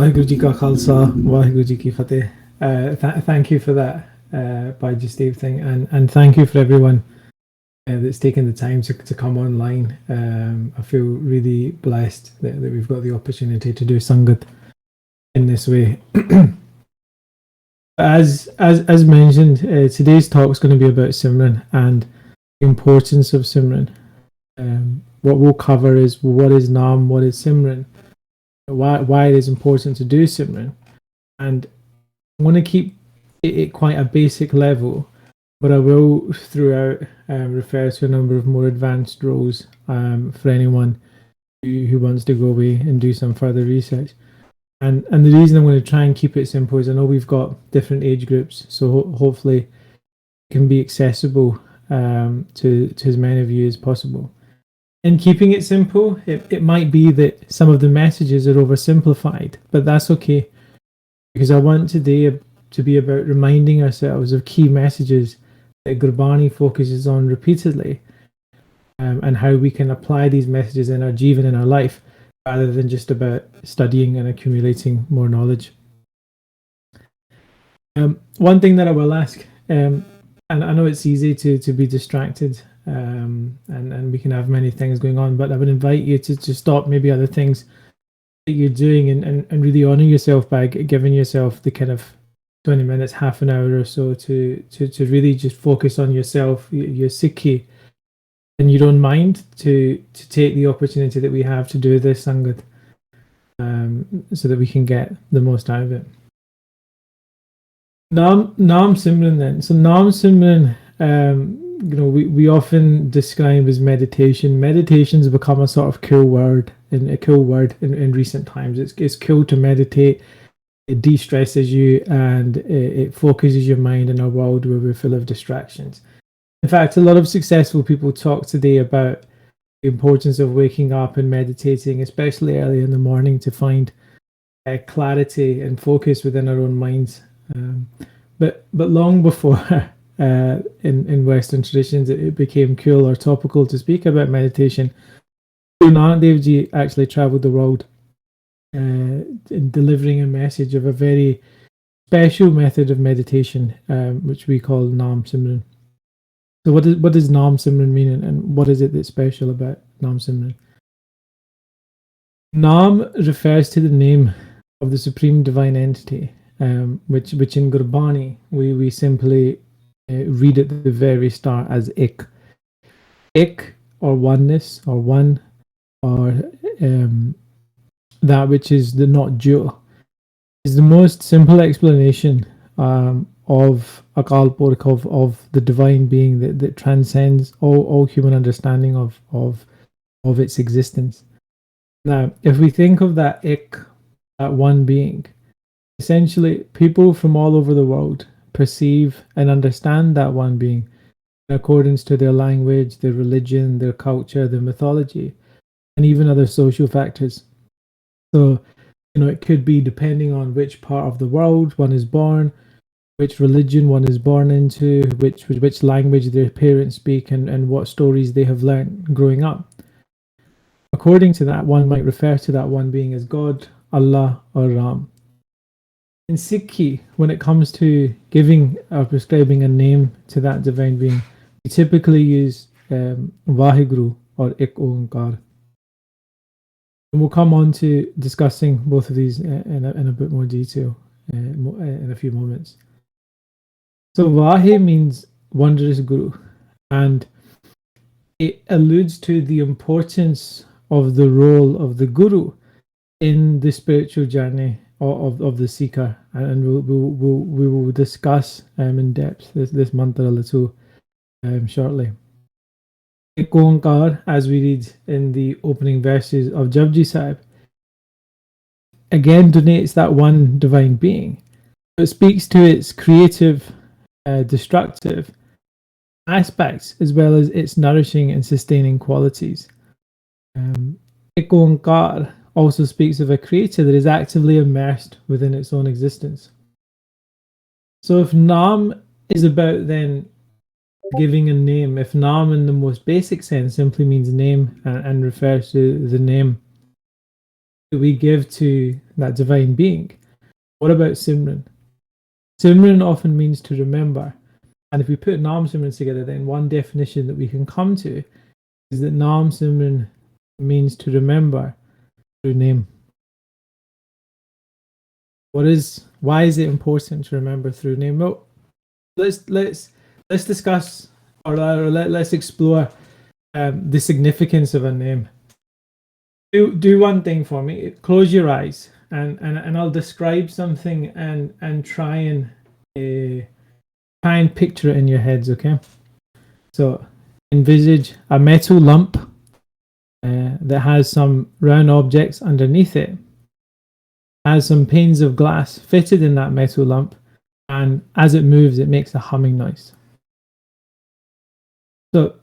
Waheguru Ji Ka Khalsa, Waheguru Ji Ki Fateh. Thank you for that, Bhai Jasmeet Singh, and thank you for everyone that's taken the time to come online. I feel really blessed that we've got the opportunity to do Sangat in this way. as mentioned, today's talk is going to be about Simran and the importance of Simran. What we'll cover is what is Naam, what is Simran, why it is important to do Simran, and I want to keep it quite a basic level, but I will throughout refer to a number of more advanced roles for anyone who wants to go away and do some further research. And the reason I'm going to try and keep it simple is I know we've got different age groups, so hopefully it can be accessible to as many of you as possible. In keeping it simple, it might be that some of the messages are oversimplified, but that's okay, because I want today to be about reminding ourselves of key messages that Gurbani focuses on repeatedly, and how we can apply these messages in our jivan, in our life, rather than just about studying and accumulating more knowledge. One thing that I will ask, and I know it's easy to be distracted, and we can have many things going on, but I would invite you to stop maybe other things that you're doing and really honor yourself by giving yourself the kind of 20 minutes, half an hour or so to really just focus on yourself, your Sikhi, and your own mind, to take the opportunity that we have to do this Sangat, so that we can get the most out of it. Naam Simran then. So Naam Simran, we often describe as meditation. Meditation's become a sort of cool word in recent times. It's cool to meditate. It de-stresses you and it focuses your mind in a world where we're full of distractions. In fact, a lot of successful people talk today about the importance of waking up and meditating, especially early in the morning, to find clarity and focus within our own minds. But long before in Western traditions it became cool or topical to speak about meditation, Guru Nanak Dev Ji actually travelled the world in delivering a message of a very special method of meditation, which we call Naam Simran. So what does Naam Simran mean, and what is it that's special about Naam Simran? Naam refers to the name of the Supreme Divine Entity, which in Gurbani we simply read at the very start as Ik. Ik, or oneness, or one, or that which is the not dual, is the most simple explanation of Akal Purkh, of the divine being that transcends all human understanding of its existence. Now, if we think of that Ik, that one being, essentially people from all over the world perceive and understand that one being in accordance to their language, their religion, their culture, their mythology, and even other social factors. So, it could be depending on which part of the world one is born, which religion one is born into, which language their parents speak, and what stories they have learned growing up. According to that, one might refer to that one being as God, Allah, or Ram. In Sikhi, when it comes to giving or prescribing a name to that divine being, we typically use Vaheguru or Ik Onkar. And we'll come on to discussing both of these in a bit more detail in a few moments. So Vahe means wondrous Guru, and it alludes to the importance of the role of the Guru in the spiritual journey of the seeker, and we will discuss in depth this mantra a little shortly. Ik Onkar, as we read in the opening verses of Japji Sahib, again denotes that one divine being. It speaks to its creative, destructive aspects, as well as its nourishing and sustaining qualities. Ik Onkar also speaks of a creator that is actively immersed within its own existence. So if Naam is about then giving a name, if Naam in the most basic sense simply means name and refers to the name that we give to that divine being. What about Simran? Simran often means to remember. And if we put Naam Simran together, then one definition that we can come to is that Naam Simran means to remember through name. Why is it important to remember through name? Well, let's discuss, or let's explore the significance of a name. Do one thing for me. Close your eyes, and I'll describe something and try and picture it in your heads. Okay. So envisage a metal lump that has some round objects underneath it, has some panes of glass fitted in that metal lump, and as it moves, it makes a humming noise. So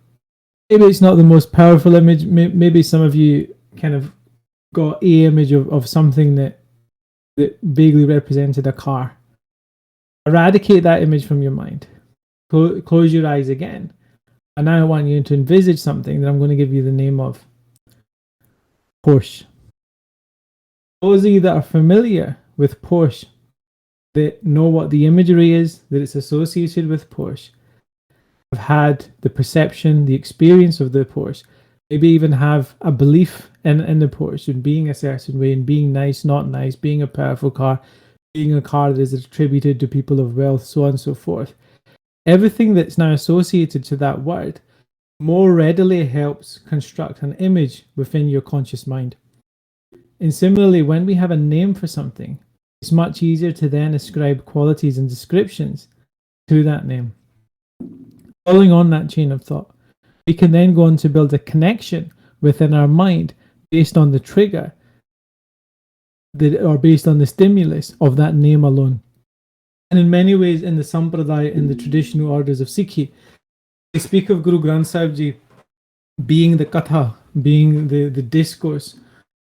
maybe it's not the most powerful image. Maybe some of you kind of got a image of something that vaguely represented a car. Eradicate that image from your mind. Close your eyes again. And now I want you to envisage something that I'm going to give you the name of. Porsche. Those of you that are familiar with Porsche, that know what the imagery is, that it's associated with Porsche, have had the perception, the experience of the Porsche, maybe even have a belief in the Porsche, in being a certain way, in being nice, not nice, being a powerful car, being a car that is attributed to people of wealth, so on and so forth. Everything that's now associated to that word more readily helps construct an image within your conscious mind. And similarly, when we have a name for something, it's much easier to then ascribe qualities and descriptions to that name. Following on that chain of thought, we can then go on to build a connection within our mind based on the trigger or based on the stimulus of that name alone. And in many ways, in the Sampradaya, in the traditional orders of Sikhi, they speak of Guru Granth Sahib Ji being the katha, being the discourse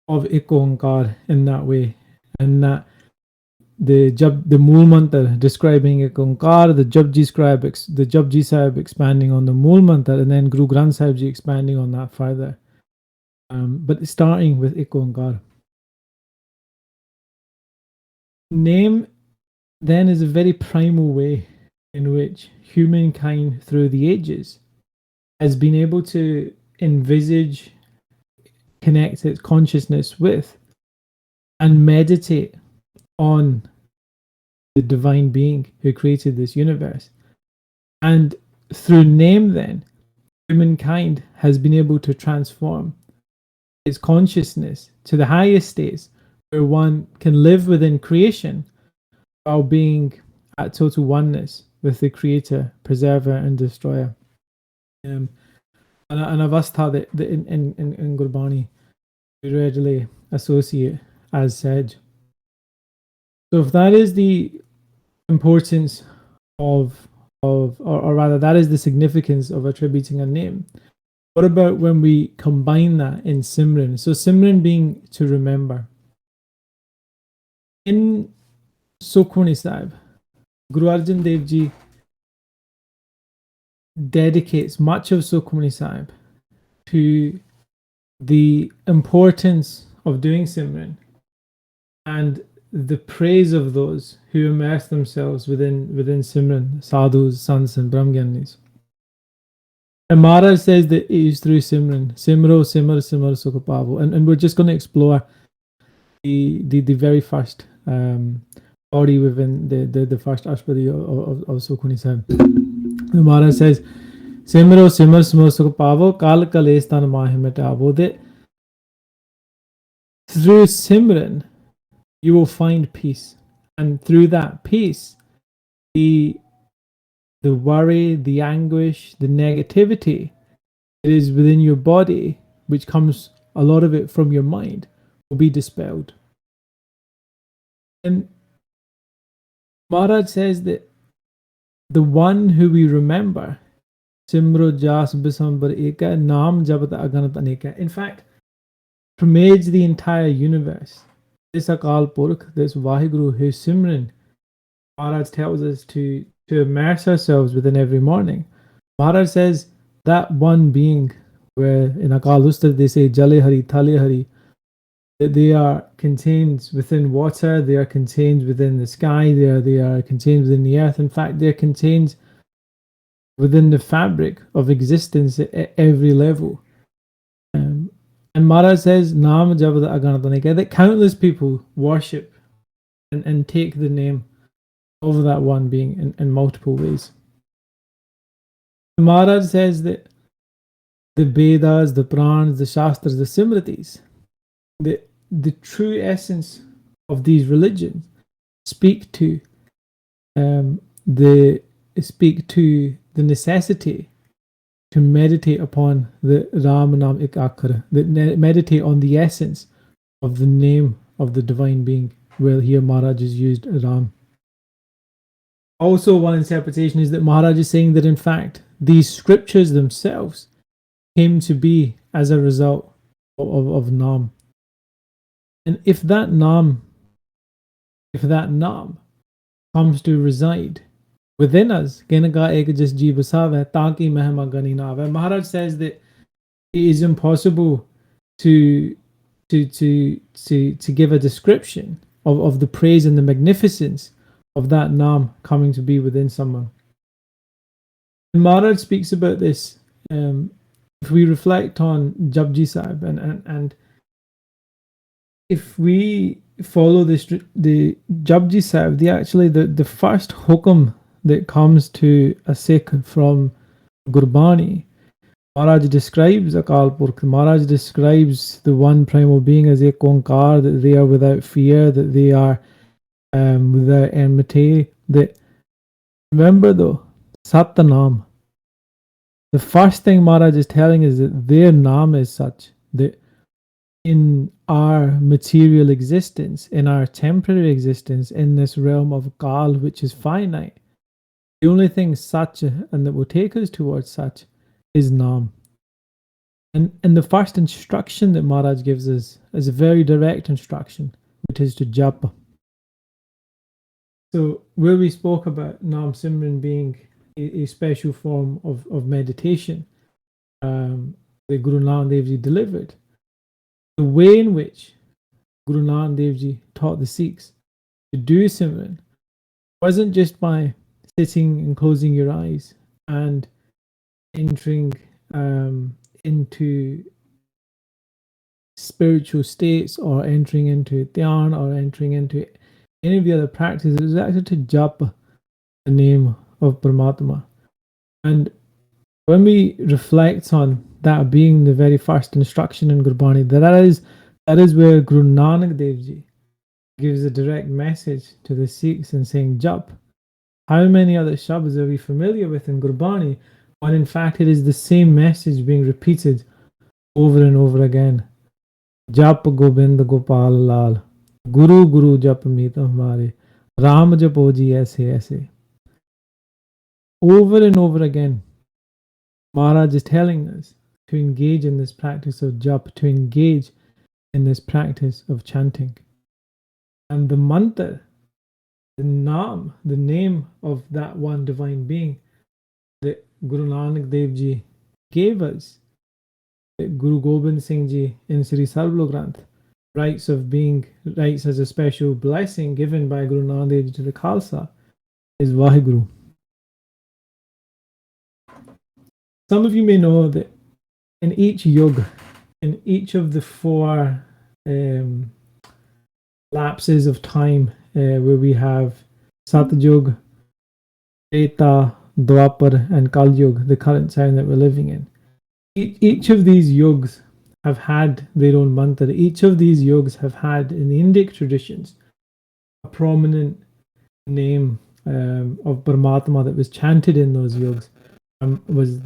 of Ek Onkar in that way. And that the Mool Mantra describing Ek Onkar, the Japji Sahib expanding on the Mool Mantra, and then Guru Granth Sahib Ji expanding on that further. But starting with Ek Onkar. Name then is a very primal way in which humankind through the ages has been able to envisage, connect its consciousness with, and meditate on the divine being who created this universe. And through name then, humankind has been able to transform its consciousness to the highest states where one can live within creation while being at total oneness with the creator, preserver and destroyer. And avastha that in Gurbani we readily associate as Saj. So if that is the importance or rather that is the significance of attributing a name, what about when we combine that in Simran? So Simran being to remember. In Sukhmani Sahib, Guru Arjan Dev Ji dedicates much of Sukhmani Sahib to the importance of doing Simran and the praise of those who immerse themselves within Simran, sadhus, sants and brahmgyanis. And Maharaj says that it is through Simran, Simro, Simar, Simar, Sukhapavo. And we're just going to explore the very first body within the first Ashpadi of Sukhmani Sahib. The Maharaj says, Simro, Simar, Simar, Sukhapavo, Kal Kalestan Mahimetavo. That through Simran, you will find peace. And through that peace, the worry, the anguish, the negativity that is within your body, which comes a lot of it from your mind, will be dispelled. And Maharaj says that the one who we remember, Simro Jas Bisambar Eka, Naam Jabata Aganat Aneka, in fact, permeates the entire universe. This Akal Purkh, this Vaheguru, who Simran, Maharaj tells us to immerse ourselves within every morning. Maharaj says that one being, where in Akal Ustar they say Jale Hari, Thale Hari, that they are contained within water, they are contained within the sky, they are contained within the earth. In fact, they're contained within the fabric of existence at every level. And Maharaj says, Naam Jabad Aganatane, that countless people worship and take the name of that one being in multiple ways. Maharaj says that the Vedas, the Puranas, the Shastras, the Simritis, the true essence of these religions speak to the necessity to meditate upon the Ram Nam Ik Akhar, that meditate on the essence of the name of the divine being. Well, here Maharaj has used Ram. Also, one interpretation is that Maharaj is saying that in fact these scriptures themselves came to be as a result of Nam. And if that Nam comes to reside within us, Maharaj says that it is impossible to give a description of the praise and the magnificence of that Nam coming to be within someone. And Maharaj speaks about this. If we reflect on Japji Sahib and if we follow the Japji Sahib, the first hukum that comes to a Sikh from Gurbani, Maharaj describes Akal Purkh. Maharaj describes the one primal being as Ek Onkar, that they are without fear, that they are without enmity. That, remember though, Satanam. The first thing Maharaj is telling is that their Naam is such that in our material existence, in our temporary existence, in this realm of Kal, which is finite, the only thing such and that will take us towards such is Naam. And the first instruction that Maharaj gives us is a very direct instruction, which is to japa. So where we spoke about Naam Simran being a special form of meditation that Guru Nanak Dev Ji delivered, the way in which Guru Nanak Dev Ji taught the Sikhs to do Simran wasn't just by sitting and closing your eyes and entering into spiritual states or entering into Theon or entering into any of the other practices. It was actually to japa the name of Paramatma. And when we reflect on that being the very first instruction in Gurbani, that is where Guru Nanak Dev Ji gives a direct message to the Sikhs and saying jap. How many other shabds are we familiar with in Gurbani when in fact it is the same message being repeated over and over again? Jap Gobind Gopal Lal, Guru Guru Jap Meet Hamare, Ram Japo Ji Aise Aise. Over and over again, Maharaj is telling us to engage in this practice of jap, to engage in this practice of chanting. And the mantra, the Naam, the name of that one divine being that Guru Nanak Dev Ji gave us, that Guru Gobind Singh Ji in Sri Sarvalo Granth writes as a special blessing given by Guru Nanak Dev Ji to the Khalsa, is Vaheguru. Some of you may know that in each yuga, in each of the four lapses of time where we have Satyug, Treta, Dwapar, and Kal Yuga, the current time that we're living in, each of these yugs have had their own mantra. Each of these yugs have had, in the Indic traditions, a prominent name of Paramatma that was chanted in those yugs. Was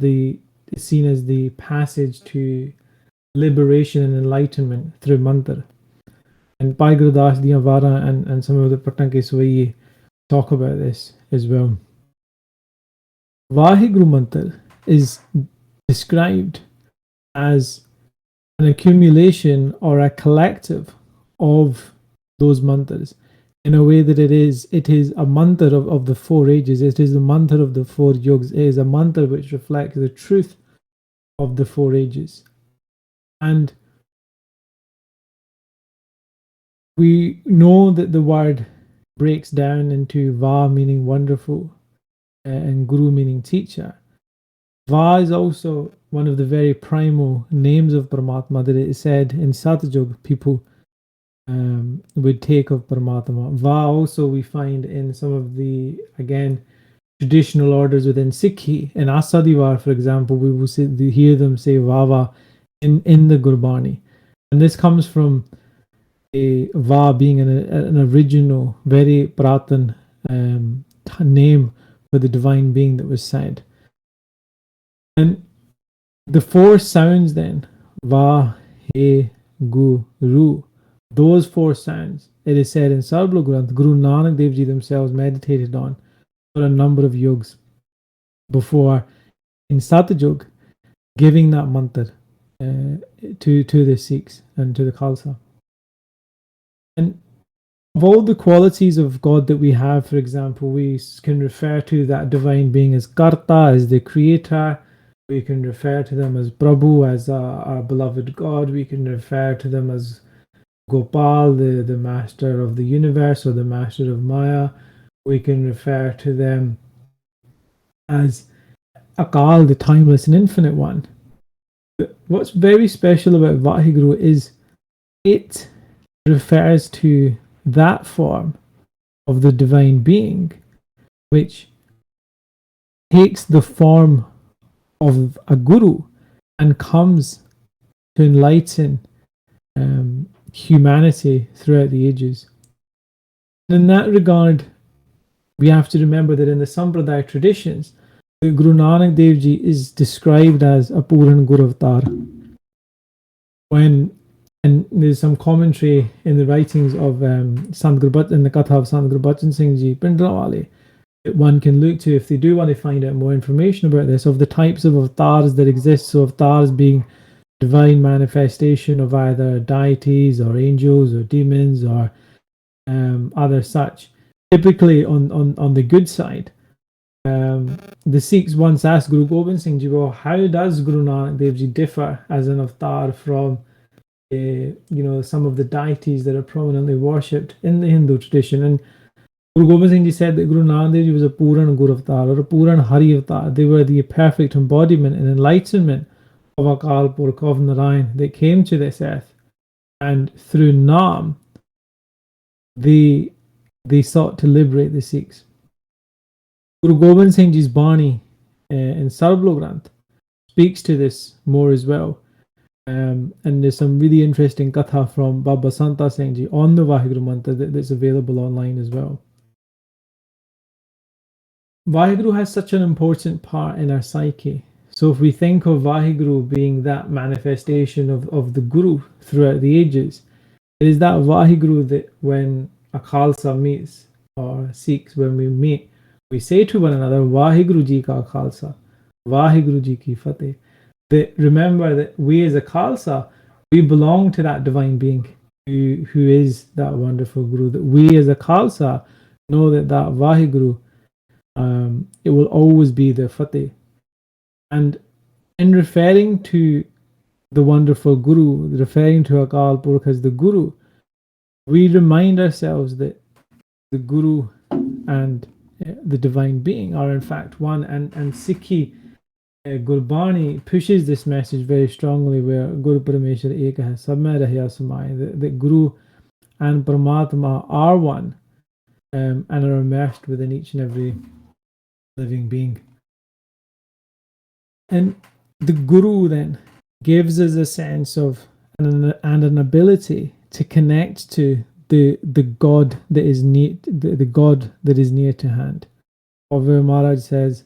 seen as the passage to liberation and enlightenment through mantra. And Bhai Gurdas Diyanwara and some of the Patanke Swayi talk about this as well. Vaheguru mantra is described as an accumulation or a collective of those mantras in a way that it is a mantra of the four ages. It is the mantra of the four yugs. It is a mantra which reflects the truth of the four ages. And We know that the word breaks down into Va meaning wonderful and Guru meaning teacher. Va is also one of the very primal names of Paramatma that it is said in Satyajug people would take of Paramatma. Va also we find in some of the, again, traditional orders within Sikhi. In Asadivar, for example, we will hear them say Vava in the Gurbani. And this comes from a Va being an original, very Pratan name for the divine being that was said. And the four sounds then, Va, He, Gu, Ru, those four sounds, it is said in Sarblo Granth, Guru Nanak Dev Ji themselves meditated on for a number of yugs before in Satyajug giving that mantra to the Sikhs and to the Khalsa. And of all the qualities of God that we have, for example, we can refer to that divine being as Karta, as the creator. We can refer to them as Prabhu, as our beloved God. We can refer to them as Gopal, the master of the universe or the master of Maya. We can refer to them as Akal, the timeless and infinite one. But what's very special about Vaheguru is it refers to that form of the divine being, which takes the form of a guru and comes to enlighten humanity throughout the ages. And in that regard, we have to remember that in the Sampradaya traditions, Guru Nanak Dev Ji is described as a Puran Guru Avatar. And there's some commentary in the writings of Sant Gurbat in the Katha of Sant Gurbachan Singh Ji Pindrawali that one can look to if they do want to find out more information about this, of the types of avatars that exist. So avatars being divine manifestation of either deities or angels or demons or other such. Typically on the good side, the Sikhs once asked Guru Gobind Singh Ji, well, how does Guru Nanak Dev Ji differ as an avatar from some of the deities that are prominently worshipped in the Hindu tradition? And Guru Gobind Singh Ji said that Guru Nanak Dev Ji was a Puran Guru Avatar or a Puran Hari Avatar. They were the perfect embodiment and enlightenment of Akal Purkh, of Narayan, that came to this earth. And through Naam, they sought to liberate the Sikhs. Guru Gobind Singh Ji's Bani in Sarblo Granth speaks to this more as well. And there's some really interesting katha from Baba Santa Singh Ji on the Vaheguru Mantra that's available online as well. Vaheguru has such an important part in our psyche. So if we think of Vaheguru being that manifestation of the Guru throughout the ages, it is that Vaheguru that when a Khalsa meets, or Sikhs, when we meet, we say to one another, Vaheguru Ji Ka Khalsa, Vaheguru Ji Ki Fateh. That remember that we as a Khalsa, we belong to that divine being who is that wonderful Guru. That we as a Khalsa know that Vaheguru, it will always be the Fateh. And in referring to the wonderful Guru, referring to Akal Purkh as the Guru, we remind ourselves that the Guru and the divine being are in fact one. And Sikhi Gurbani pushes this message very strongly, where Guru Parameshwar Ek Hai, Sab Mein Rahya Samay, that Guru and Paramatma are one and are immersed within each and every living being. And the Guru then gives us a sense of and an ability to connect to the God that is near, the God that is near to hand. Or where Maharaj says,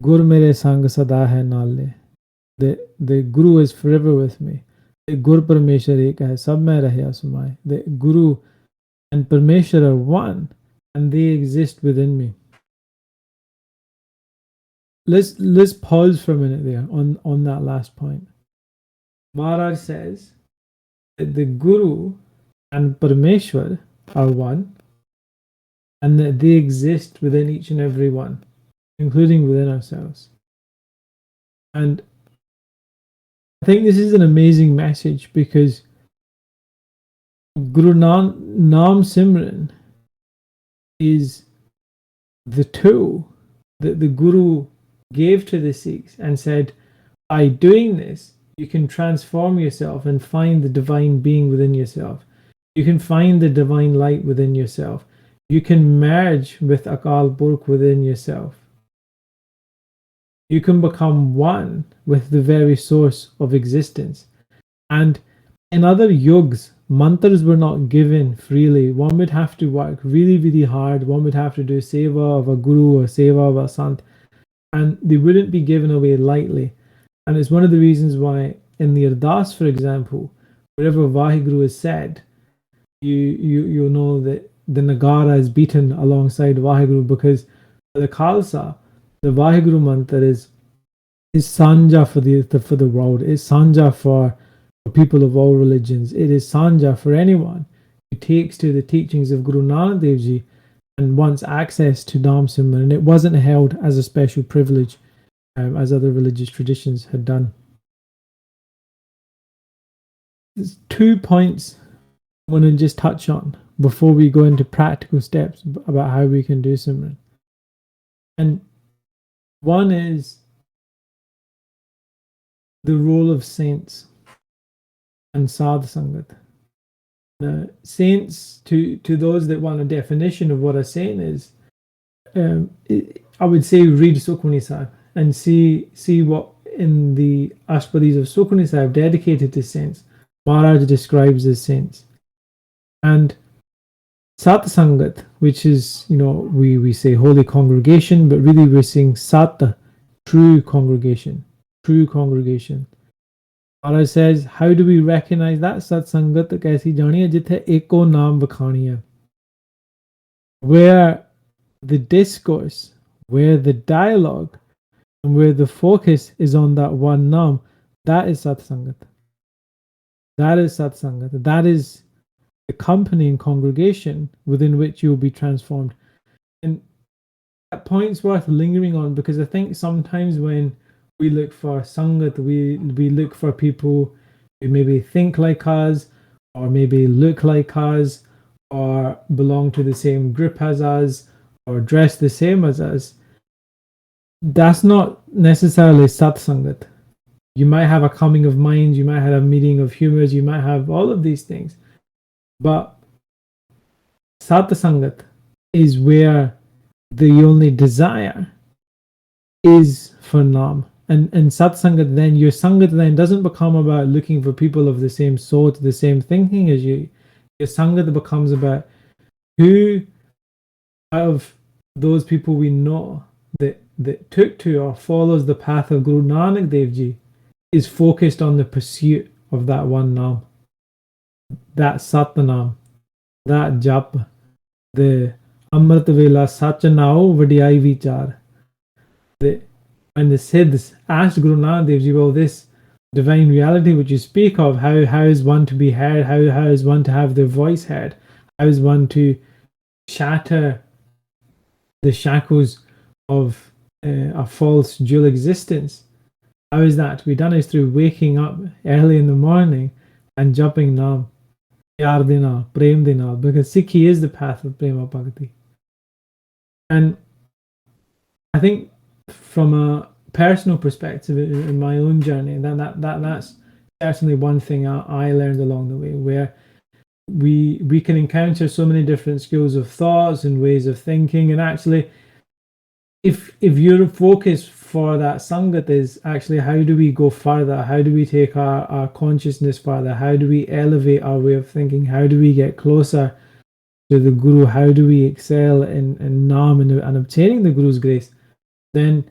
Gur mere sang sada hai naale. The Guru is forever with me. The Gur Parameshwar ek hai, sab mein rahya sumai. The Guru and Parameshwar are one, and they exist within me. Let's pause for a minute there on that last point. Maharaj says that the Guru and Parameshwar are one, and that they exist within each and every one, including within ourselves. And I think this is an amazing message, because Naam Simran is the tool that the Guru gave to the Sikhs and said, by doing this, you can transform yourself and find the divine being within yourself. You can find the divine light within yourself. You can merge with Akal Purkh within yourself. You can become one with the very source of existence. And in other yugs, mantras were not given freely. One would have to work really, really hard. One would have to do seva of a guru or seva of a sant, and they wouldn't be given away lightly. And it's one of the reasons why in the Ardas, for example, wherever Vaheguru is said, you'll know that the Nagara is beaten alongside Vaheguru, because the Khalsa, the Vaheguru mantra is Sanja for the world. It's Sanja for people of all religions. It is Sanja for anyone who takes to the teachings of Guru Nanak Dev Ji and wants access to Naam Simran. And it wasn't held as a special privilege as other religious traditions had done. There's 2 points I want to just touch on before we go into practical steps about how we can do Simran. And one is the role of saints and Sadh Sangat. Saints, to those that want a definition of what a saint is, I would say read Sukhmani Sahib and see what in the Ashpadis of Sukhmani Sahib dedicated to saints, Maharaj describes as saints. And Sat Sangat, which is, we say holy congregation, but really we're saying Sat, true congregation. Maharaj says, how do we recognize that? Sat Sangat kaisi jani hai jithe eko naam vakhani hai. Where the discourse, where the dialogue, and where the focus is on that one naam, that is Sat Sangat. That is Sat Sangat. That is the company and congregation within which you will be transformed. And that point's worth lingering on, because I think sometimes when we look for Sangat, we look for people who maybe think like us, or maybe look like us, or belong to the same group as us, or dress the same as us. That's not necessarily Sat Sangat. You might have a coming of minds, you might have a meeting of humors, you might have all of these things. But Sat Sangat is where the only desire is for Naam. And Sat Sangat, then your Sangat then doesn't become about looking for people of the same sort, the same thinking as you. Your Sangat becomes about who out of those people we know that took to or follows the path of Guru Nanak Dev Ji is focused on the pursuit of that one Naam, that Satnam, that Jap, the Amrit Vela Sachanao Vadiyai Vichar. When the Siddhs asked Guru Nanak Dev Ji, well, this divine reality which you speak of, how is one to be heard? How is one to have their voice heard? How is one to shatter the shackles of a false dual existence? How is that to be done? Is through waking up early in the morning and jumping Naam, Pyar de Naal, Prem de Naal, because Sikhi is the path of Prema Bhakti. And I think from a personal perspective in my own journey, that's certainly one thing I learned along the way, where we can encounter so many different schools of thoughts and ways of thinking, and actually if your focus for that Sangat is actually how do we go further, how do we take our consciousness further, how do we elevate our way of thinking, how do we get closer to the Guru, how do we excel in Naam and obtaining the Guru's grace, then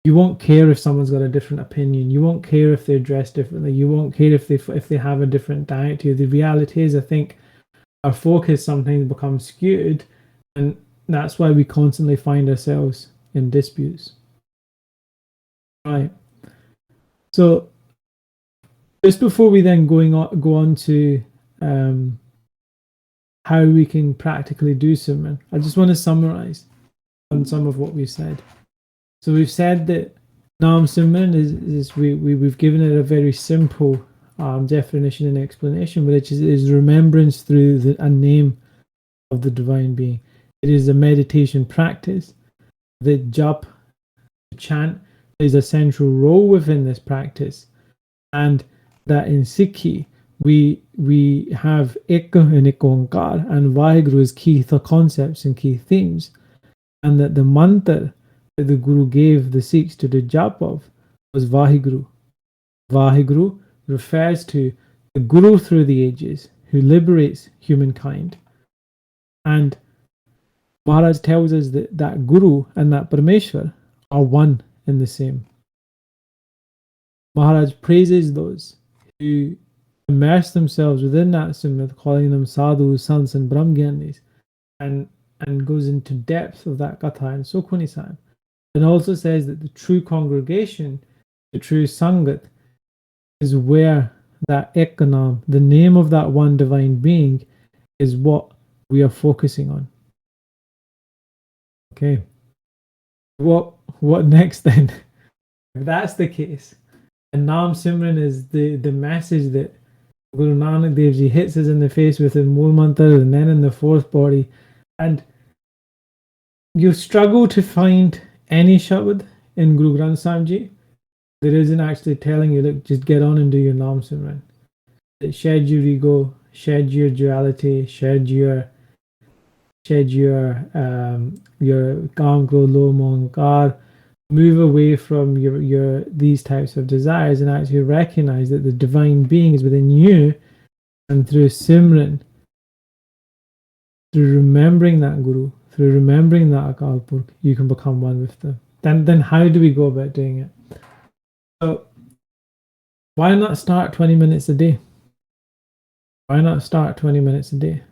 you won't care if someone's got a different opinion. You won't care if they're dressed differently. You won't care if they have a different diet to you. The reality is, I think our focus sometimes becomes skewed, and that's why we constantly find ourselves in disputes. Right. So just before we then go on to how we can practically do Simran, I just want to summarize on some of what we've said. So we've said that Naam Simran is we've given it a very simple definition and explanation, but it is remembrance through a name of the divine being. It is a meditation practice. The jap, chant, plays a central role within this practice, and that in Sikhi we have Ek and Ek Onkar and Vaheguru as key concepts and key themes, and that the mantra that the Guru gave the Sikhs to the jap of was Vaheguru. Vaheguru refers to the Guru through the ages who liberates humankind, and Maharaj tells us that that Guru and that Parameshwar are one and the same. Maharaj praises those who immerse themselves within that Simrat, calling them sadhus, sants, and brahmgyanis, and goes into depth of that katha and Sukhmani Sahib, and also says that the true congregation, the true sangat, is where that Ekkanam, the name of that one divine being, is what we are focusing on. Okay. What next then? If that's the case, and Naam Simran is the message that Guru Nanak Dev Ji hits us in the face with in Mool Mantra and then in the fourth body, and you struggle to find any shabad in Guru Granth Sahib Ji that isn't actually telling you, look, just get on and do your Naam Simran. Shed your ego, shed your duality, shed your kaam, krodh, lobh, moh, ahankar, move away from your these types of desires and actually recognize that the divine being is within you, and through Simran, through remembering that Guru, through remembering that Akal Purkh, you can become one with them. Then how do we go about doing it? So why not start 20 minutes a day? Why not start 20 minutes a day?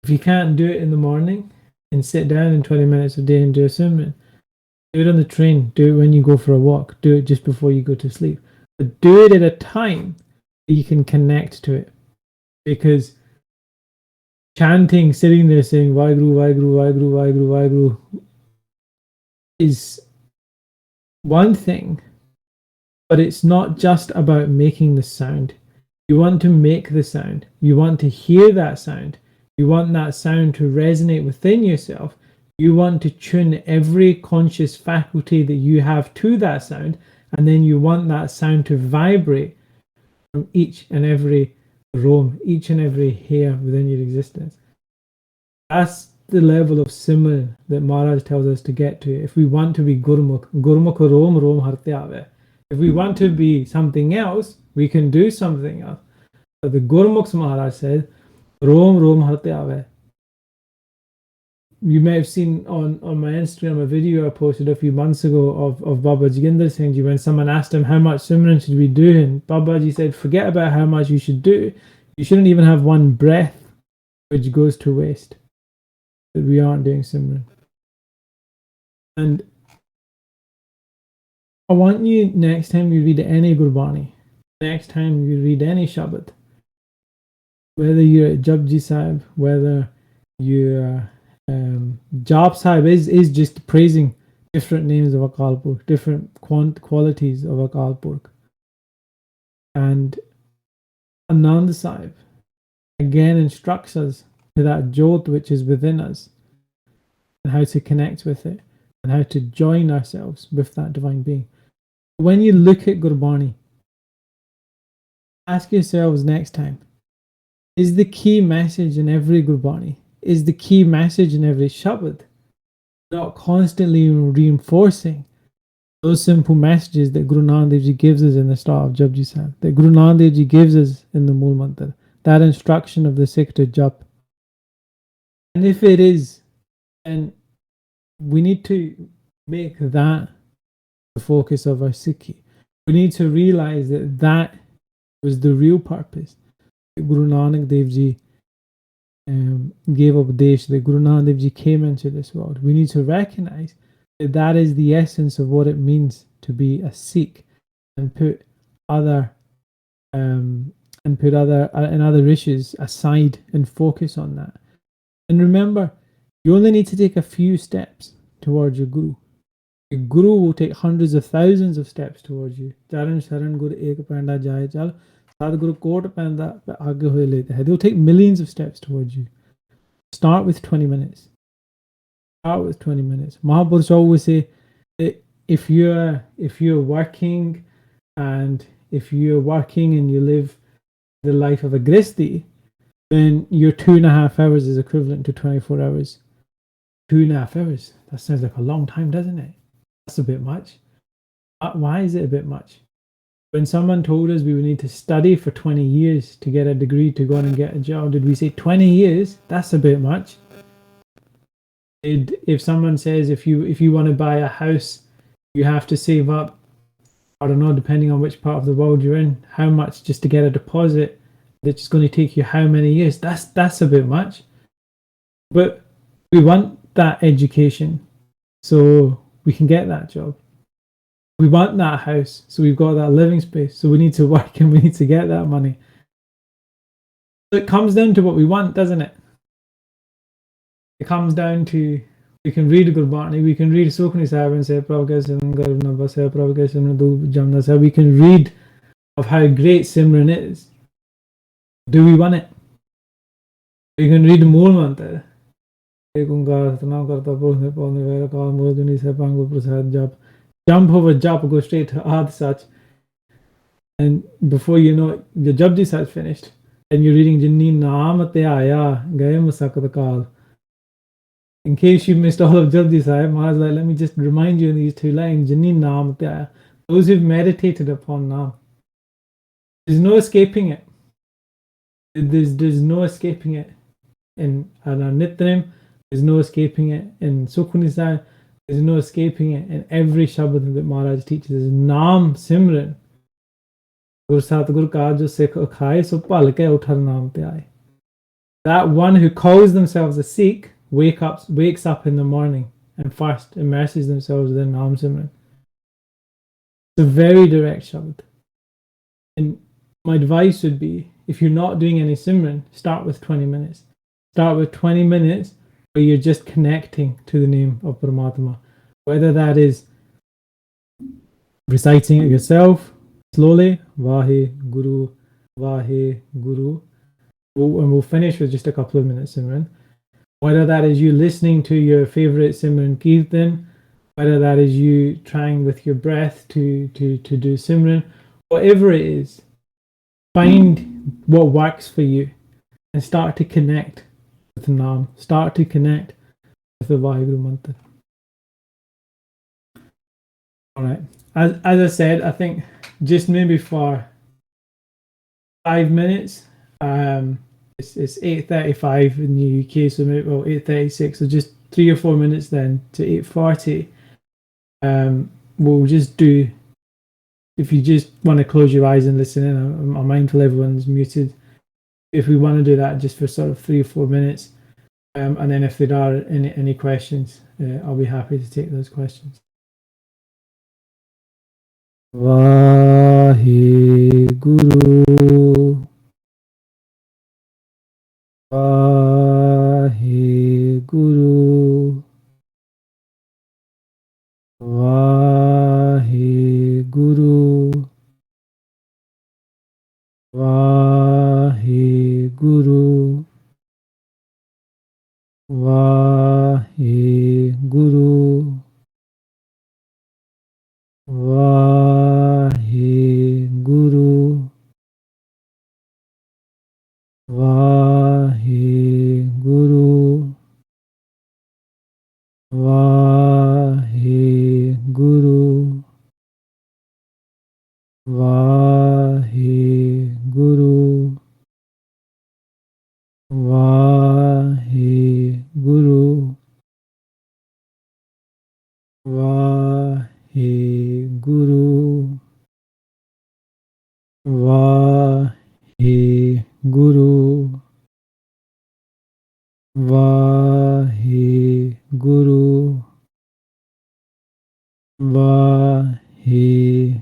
If you can't do it in the morning and sit down in 20 minutes a day and do a Simran, do it on the train, do it when you go for a walk, do it just before you go to sleep. But do it at a time that you can connect to it. Because chanting, sitting there saying Vaheguru, Vaheguru, Vaheguru, Vaheguru, Vaheguru is one thing, but it's not just about making the sound. You want to make the sound. You want to hear that sound. You want that sound to resonate within yourself. You want to tune every conscious faculty that you have to that sound, and then you want that sound to vibrate from each and every roam, each and every hair within your existence. That's the level of Simran that Maharaj tells us to get to. If we want to be Gurmukh, Gurmukh rom rom harte aave. If we want to be something else, we can do something else. But the Gurmukhs, Maharaj said, rom rom harte aave. You may have seen on my Instagram a video I posted a few months ago of Baba Joginder Singh Ji, when someone asked him how much Simran should we do, and Babaji said, forget about how much you should do. You shouldn't even have one breath which goes to waste, that we aren't doing Simran. And I want you, next time you read any Gurbani, next time you read any Shabad, whether you're at Japji Sahib, whether you're Jap Sahib is just praising different names of Akal Purkh, different qualities of Akal Purkh. And Anand Sahib again instructs us to that Jot which is within us, and how to connect with it, and how to join ourselves with that divine being. When you look at Gurbani, ask yourselves next time, is the key message in every Gurbani, is the key message in every Shabad not constantly reinforcing those simple messages that Guru Nanak Dev Ji gives us in the start of Japji Sahib, that Guru Nanak Dev Ji gives us in the Mool Mantra, that instruction of the Sikh to Jap? And if it is, then we need to make that the focus of our Sikhi. We need to realize that that was the real purpose that Guru Nanak Dev Ji gave Upadesh, that Guru Nanak Dev Ji came into this world. We need to recognize that that is the essence of what it means to be a Sikh, and put other issues aside and focus on that. And remember, you only need to take a few steps towards your Guru. Your Guru will take hundreds of thousands of steps towards you. Charan sharan gur ek panda jaye chal, Sadhguru quote penda aage hoye lete hai. They'll take millions of steps towards you. Start with 20 minutes. Start with 20 minutes. Mahapurush always say that if you're working and if you're working and you live the life of a gristi, then your 2.5 hours is equivalent to 24 hours. 2.5 hours. That sounds like a long time, doesn't it? That's a bit much. Why is it a bit much? When someone told us we would need to study for 20 years to get a degree to go on and get a job, did we say 20 years? That's a bit much. If someone says if you want to buy a house, you have to save up, I don't know, depending on which part of the world you're in, how much just to get a deposit that's going to take you how many years? That's a bit much. But we want that education so we can get that job. We want that house so we've got that living space. So we need to work and we need to get that money. So it comes down to what we want, doesn't it? It comes down to we can read Gurbani, we can read Sukhmani Sahib and say we can read of how great Simran is. Do we want it? We can read Mool Mantra. Jump over jump, go straight to Ad Sach. And before you know it, the Japji Sach finished. And you're reading Jinni Naam Tyaya Gaye Masakat Kal. In case you missed all of Japji Sahib, Maharaj like, let me just remind you in these two lines, Jinni Naam Tyaya. Those who've meditated upon Naam. There's no escaping it. There's no escaping it in our Nitrim. There's no escaping it in Sukhmani Sahib. There's no escaping it in every Shabad that Maharaj teaches. Is Naam Simran. Gur Satgur ka jo Sikh khaye so pal ke uthar naam pe aaye. That one who calls themselves a Sikh wakes up in the morning and first immerses themselves in Naam Simran. It's a very direct Shabad. And my advice would be, if you're not doing any Simran, start with 20 minutes. Start with 20 minutes where you're just connecting to the name of Paramatma. Whether that is reciting it yourself slowly, Vahe Guru, Vahe Guru, and we'll finish with just a couple of minutes Simran. Whether that is you listening to your favorite Simran Kirtan, whether that is you trying with your breath to do Simran, whatever it is, find what works for you and start to connect with Naam. Start to connect with the Vaheguru Mantra. Alright. As I said, I think just maybe for 5 minutes, it's 8:35 in the UK, so maybe 8:36, so just 3 or 4 minutes then to 8:40. We'll just do, if you just want to close your eyes and listen in, I'm mindful everyone's muted. If we want to do that just for sort of 3 or 4 minutes, and then if there are any questions, I'll be happy to take those questions. Vaheguru, Vaheguru, Vaheguru, Vaheguru, Vaheguru, Vaheguru, Vaheguru, Vaheguru, Vaheguru, Vaheguru, Vaheguru, Vaheguru, Vaheguru,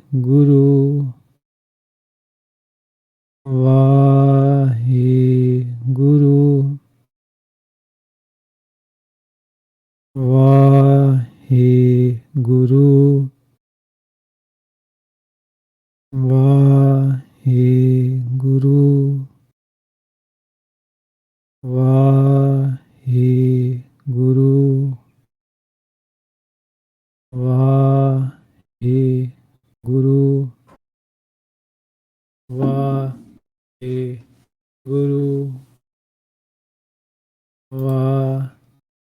Vaheguru, Vaheguru, Vaheguru, Vaheguru.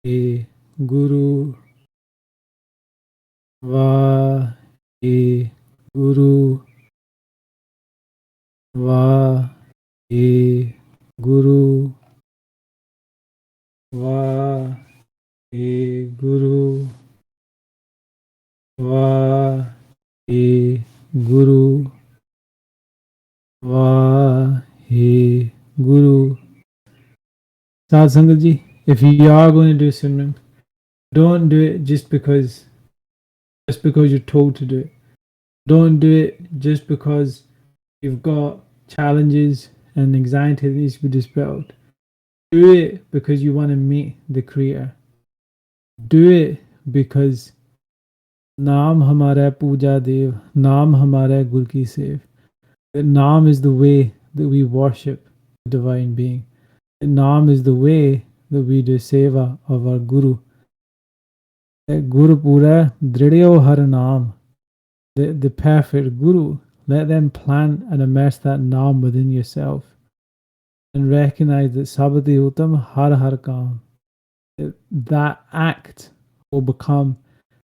Guru Guru Guru Guru Guru Guru. Sad Sangat ji, if you are going to do Simran, don't do it just because you're told to do it. Don't do it just because you've got challenges and anxiety that needs to be dispelled. Do it because you want to meet the Creator. Do it because Naam Hamara Puja Dev, Naam Hamara Gur Ki Sev. That Naam is the way that we worship the Divine Being. That Naam is the way that we do seva of our Guru. That Guru Pura Dridyo Har Naam, the perfect Guru. Let them plant and immerse that Naam within yourself. And recognize that Sabati Uttam Har Har Kam. That act will become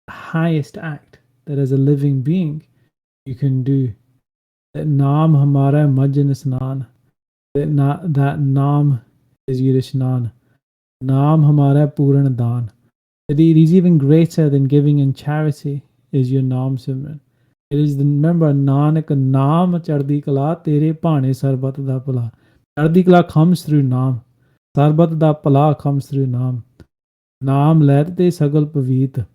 the highest act that as a living being you can do. That Naam Hamara Majjan Snan. That Naam is Yirishnan. Naam Hamara Puran Dan. That it is even greater than giving in charity is your Naam Simran. It is the, remember, Nanak Naam Chardi Kala Tere Pane Sarbat Da Pala. Chardi Kala comes through Naam. Sarbat Da Pala comes through Naam. Naam lerte sagal pavit.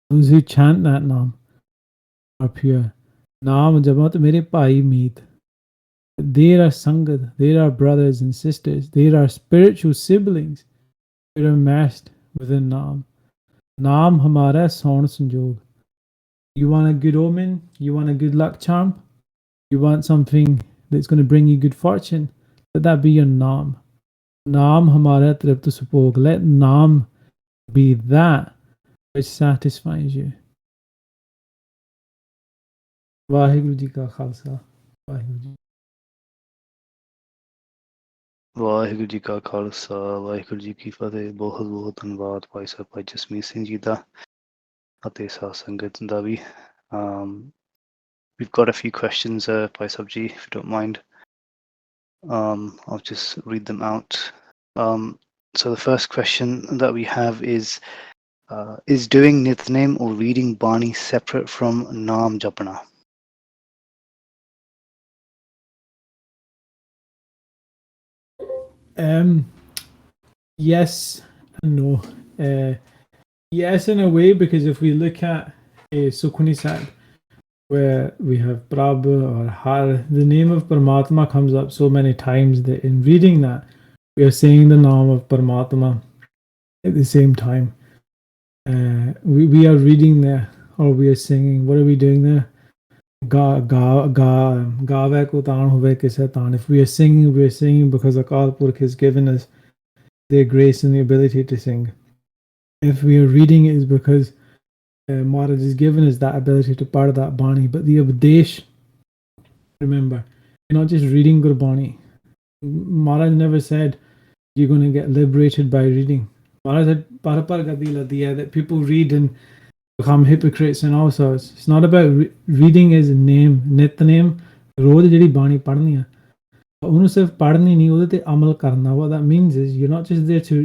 Those who chant that Naam are pure. Naam Jamat Mere Bhai Meet. They are Sangat, they are brothers and sisters, they are spiritual siblings. They are immersed within Naam. Naam Hamara Saun Sanjog. You want a good omen? You want a good luck charm? You want something that's going to bring you good fortune? Let that be your Naam. Naam Hamara Tripta Supog. Let Naam be that which satisfies you. Vaheguru Ji Ka Khalsa. Vaheguru Ji. Waheguru ji ਕਾ ਖਾਲਸਾ ਵਾਹਿਗੁਰੂ ਜੀ ਕੀ ਫਤਿਹ। ਬਹੁਤ ਬਹੁਤ ਧੰਨਵਾਦ ਭਾਈ ਸਾਹਿਬ ਭਾਈ ਜਸਮੀਤ ਸਿੰਘ ਜੀ ਦਾ ਅਤੇ ਸਾਧ ਸੰਗਤ ਦਾ ਵੀ। We've got a few questions, Bhai Sabji, if you don't mind. I'll just read them out. So the first question that we have is doing Nitnem or reading Bani separate from Naam Japana? Yes and no. Yes, in a way, because if we look at Sukhmani Sahib, where we have Prabhu or Har, the name of Paramatma comes up so many times that in reading that, we are saying the name of Paramatma at the same time. We are reading there, or we are singing. What are we doing there? Gave ko taan hove kise taan. If we are singing because Akal Purkh has given us their grace and the ability to sing. If we are reading it, is because Maharaj has given us that ability to part that Bani. But the Upadesh, remember, you're not just reading Gurbani. Maharaj never said you're going to get liberated by reading. Maharaj said Parapar Gadila Diya, that people read and become hypocrites and all sorts. It's not about reading as a name, Nitnem, रोज ਜਿਹੜੀ ਬਾਣੀ ਪੜ੍ਹਨੀ ਆ ਉਹਨੂੰ ਸਿਰਫ ਪੜ੍ਹਨੀ ਨਹੀਂ ਉਹਦੇ ਤੇ ਅਮਲ ਕਰਨਾ। What that means is you're not just there to,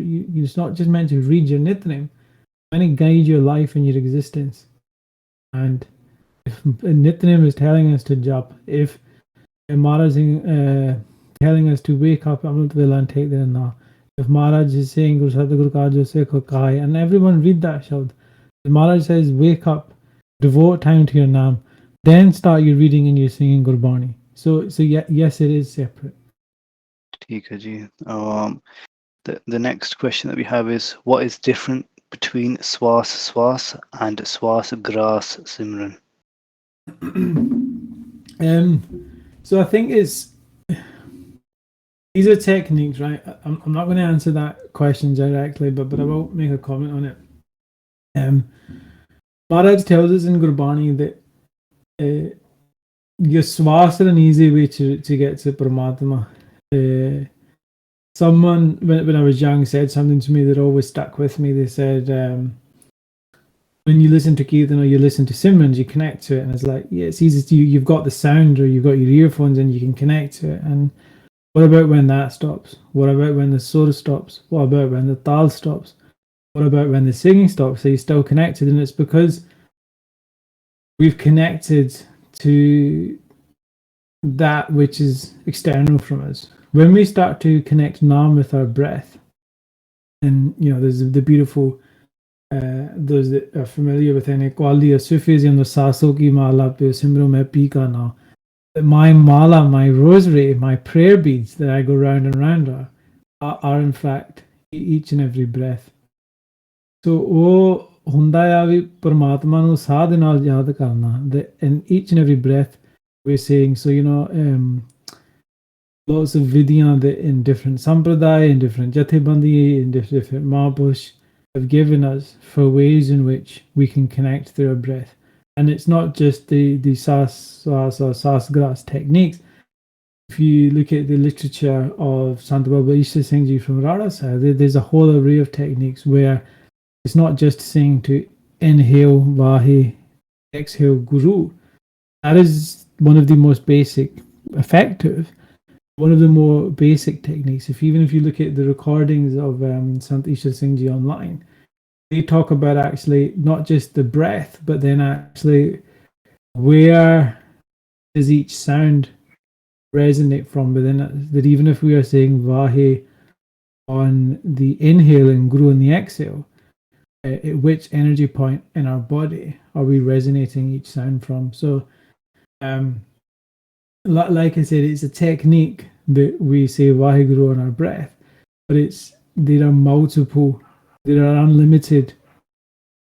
it's not just meant to read your Nitnem, and it guides your life and your existence. And if Nitnem is telling us to jump, if Maharaj is telling us to wake up Amrit Vela and take the na, if Maharaj is saying Guru Sadguru Kajo Sekho Kai, and everyone read that shabd, Maharaj says wake up, devote time to your Naam, then start your reading and your singing Gurbani. So yeah, yes, it is separate. ठीक है जी. The next question that we have is, what is different between Swas Swas and Swas Gras Simran? So I think these are techniques, right? I'm not going to answer that question directly, but I will make a comment on it. Maharaj tells us in Gurbani that your swas are an easy way to get to Paramatma. someone when I was young said something to me that always stuck with me. They said, when you listen to Kirtan or you listen to Simrans, you connect to it, and it's like, yeah, it's easy to you've got the sound or you've got your earphones and you can connect to it. And what about when that stops? What about when the sur stops? What about when the tal stops? What about when the singing stops? Are you still connected? And it's because we've connected to that which is external from us. When we start to connect Naam with our breath, and there's the beautiful, those that are familiar with any quality of Sufism, the Saso ki mala pe simro mein pi ka na. My mala, my rosary, my prayer beads that I go round and round are in fact each and every breath. So ਉਹ ਹੁੰਦਾ ਆ ਵੀ ਪਰਮਾਤਮਾ ਨੂੰ ਸਾਹ ਦੇ ਨਾਲ ਯਾਦ ਕਰਨਾ, in each and every breath we're saying. So lots of vidya that in different sampradaya, in different jathebandi, in different mahapurush have given us for ways in which we can connect through our breath. And it's not just the sas gras techniques. If you look at the literature of Sant Baba Ishtar Singh Ji from Rarasa, there's a whole array of techniques where it's not just saying to inhale Vahe, exhale Guru. That is one of the most basic, effective, one of the more basic techniques. Even if you look at the recordings of Sant Ishtar Singh Ji online, they talk about actually not just the breath, but then actually where does each sound resonate from within it. That even if we are saying Vahe on the inhale and Guru on the exhale, at which energy point in our body are we resonating each sound from? So, like I said, it's a technique that we say Vaheguru on our breath, but there are multiple, there are unlimited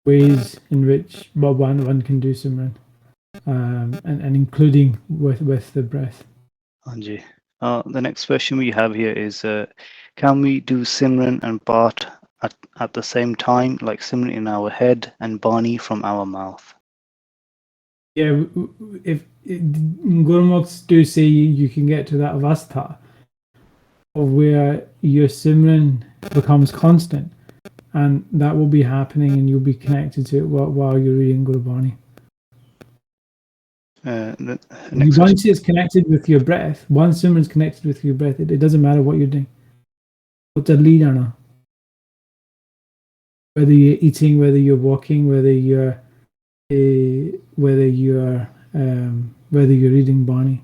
ways in which one can do Simran, and including with the breath. Anji. The next question we have here is, can we do Simran and Part at the same time, like Simran in our head and Bani from our mouth? Yeah, if Gurmukhs do say you can get to that avastha of where your Simran becomes constant, and that will be happening, and you'll be connected to it while you're reading Gurbani. Once it's connected with your breath, once Simran's connected with your breath, it doesn't matter what you're doing. Whether you're eating, whether you're walking, whether you're reading Bani.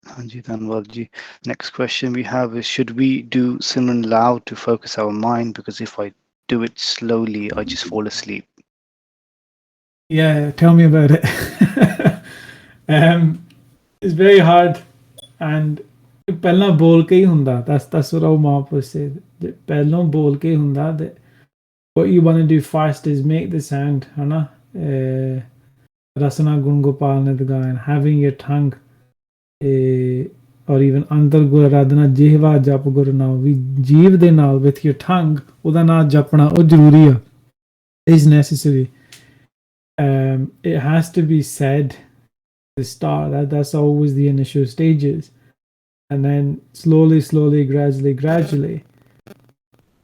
Hanji Dhanwalji. Next question we have is, should we do Simran loud to focus our mind? Because if I do it slowly, I just fall asleep. Yeah, tell me about it. It's very hard, and ਪਹਿਲਾਂ ਬੋਲ ਕੇ ਹੀ ਹੁੰਦਾ. That's what our Mahaprabhu said. ਪਹਿਲਾਂ ਬੋਲ ਕੇ ਹੁੰਦਾ. That what you want to do first is make the sound, hana. Rasana Gun Gopal Nidgayan, having your tongue, or even Antar Gur Aradhana Jihva Jap Guru Naam. We jeev de naal with your tongue, ਉਹਦਾ ਨਾਮ ਜਪਣਾ ਉਹ ਜ਼ਰੂਰੀ ਆ. Is necessary. It has to be said at the start. That's always the initial stages, and then slowly, gradually,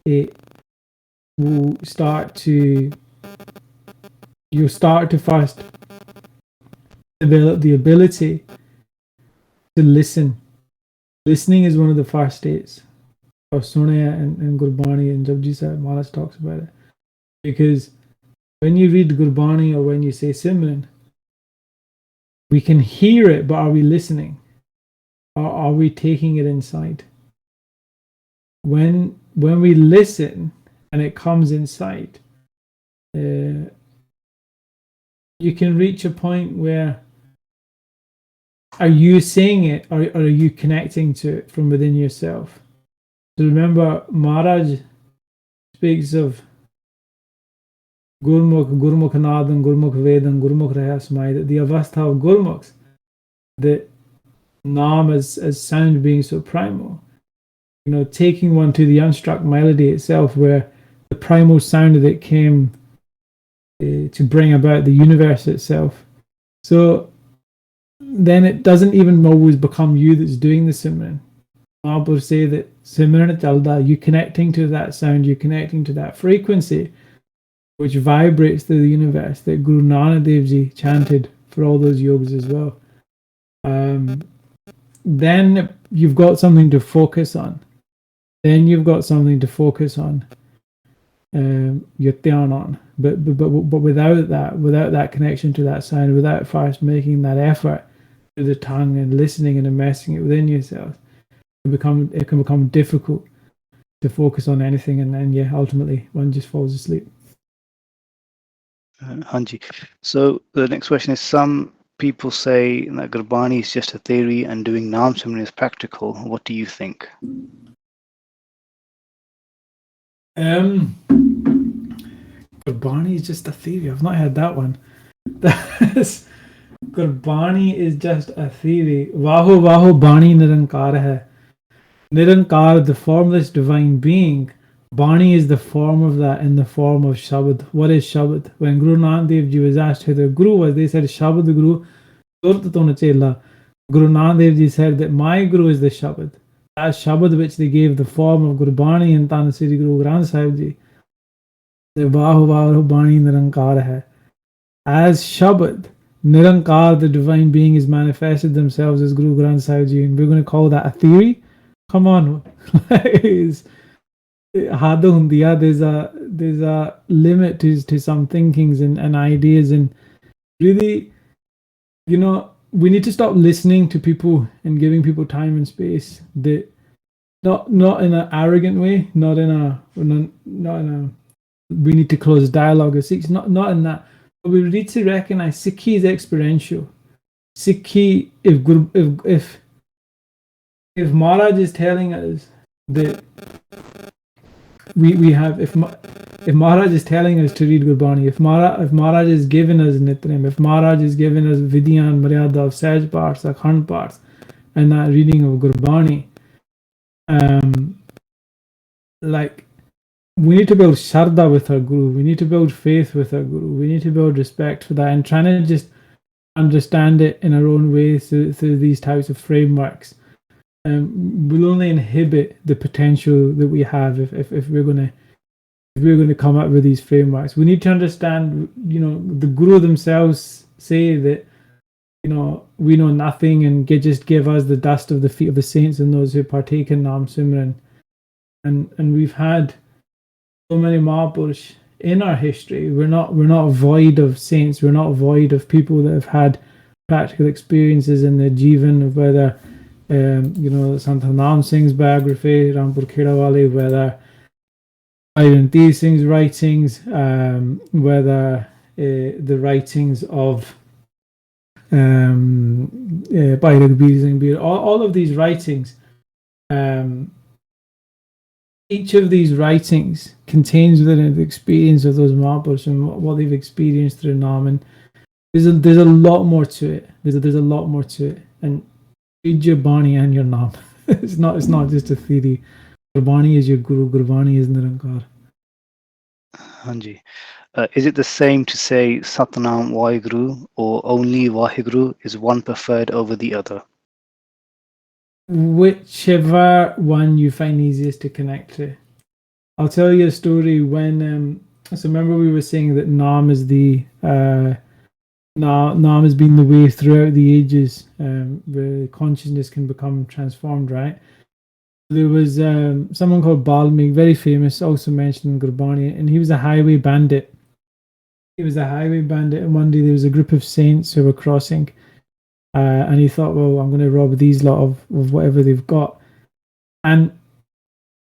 it will start to. You start to first develop the ability to listen. Listening is one of the first states of Sunaya and Gurbani, and Japji Sahib Maharaj talks about it, because when you read Gurbani or when you say Simran, we can hear it, but are we listening? Or are we taking it inside? When we listen and it comes inside, you can reach a point where, are you saying it, or are you connecting to it from within yourself? So remember, Maharaj speaks of Gurmukh Nadan, Gurmukh Vedan, Gurmukh Rahasmai, that the avastha of Gurmukhs, that Naam as sound being so primal, taking one to the unstruck melody itself, where the primal sound that came to bring about the universe itself. So then it doesn't even always become you that's doing the Simran. Mahaprabhu say that Simran Chalda, you connecting to that sound, you're connecting to that frequency, which vibrates through the universe, that Guru Nanak Dev Ji chanted for all those yogas as well. Then you've got something to focus on. Then you've got something to focus on. Your Theon on. But without that connection to that sound, without first making that effort to the tongue and listening and immersing it within yourself, it can become difficult to focus on anything, and then ultimately one just falls asleep. Hanji. So the next question is, some people say that Gurbani is just a theory and doing Naam Simran is practical. What do you think? Gurbani is just a theory. I've not heard that one. Gurbani is just a theory. Vaho Vaho Bani Nirankar hai. Nirankar, the formless divine being. Bani is the form of that in the form of Shabad. What is Shabad? When Guru Nanak Dev Ji was asked who the Guru was, they said Shabad Guru. Guru Nanak Dev Ji said that my Guru is the Shabad. That Shabad which they gave the form of Gurbani and Tan Sri Guru Granth Sahib Ji. The Vahu Vahu Bani Nirankar hai. As Shabad, Nirankar, the divine being, is manifested themselves as Guru Granth Sahib Ji, and we're going to call that a theory? Come on. There's a limit to some thinkings and ideas, and really, we need to stop listening to people and giving people time and space. That not in an arrogant way, not in a we need to close dialogue as Sikhs, not in that. But we need to recognize Sikhi is experiential. Sikhi, if Maharaj is telling us that we have, if Maharaj is telling us to read Gurbani, if Maharaj is giving us Nitrim, if Maharaj is giving us Vidyan, Maryada of Sahaj parts, Akhand parts, and that reading of Gurbani, we need to build Shraddha with our Guru, we need to build faith with our Guru, we need to build respect for that, and trying to just understand it in our own way through these types of frameworks. Will only inhibit the potential that we have if we're going to come up with these frameworks. We need to understand, the Guru themselves say that, we know nothing, and just give us the dust of the feet of the saints and those who partake in Naam Simran. And we've had so many Mahapurush in our history. We're not void of saints. We're not void of people that have had practical experiences in their Jivan, of whether Sant Naam Singh's biography, Rampur Khedawali, whether Bhai Singh's writings, whether the writings of Bhai Raghbir Singh, all of these writings, each of these writings contains within it the experience of those Mahapurushs and what they've experienced through Naam. And there's a lot more to it. There's a lot more to it. And read your Bani and your Naam. It's not just a theory. Gurbani is your Guru. Gurbani is Nirankar. Hanji. Is it the same to say Satnam Vaheguru, or only Vaheguru is one preferred over the other? Whichever one you find easiest to connect to. I'll tell you a story when so remember we were saying that Naam is the Naam has been the way throughout the ages where consciousness can become transformed, right? There was someone called Balmig, very famous, also mentioned in Gurbani, and he was a highway bandit. And one day there was a group of saints who were crossing, and he thought, well, I'm going to rob these lot of whatever they've got. And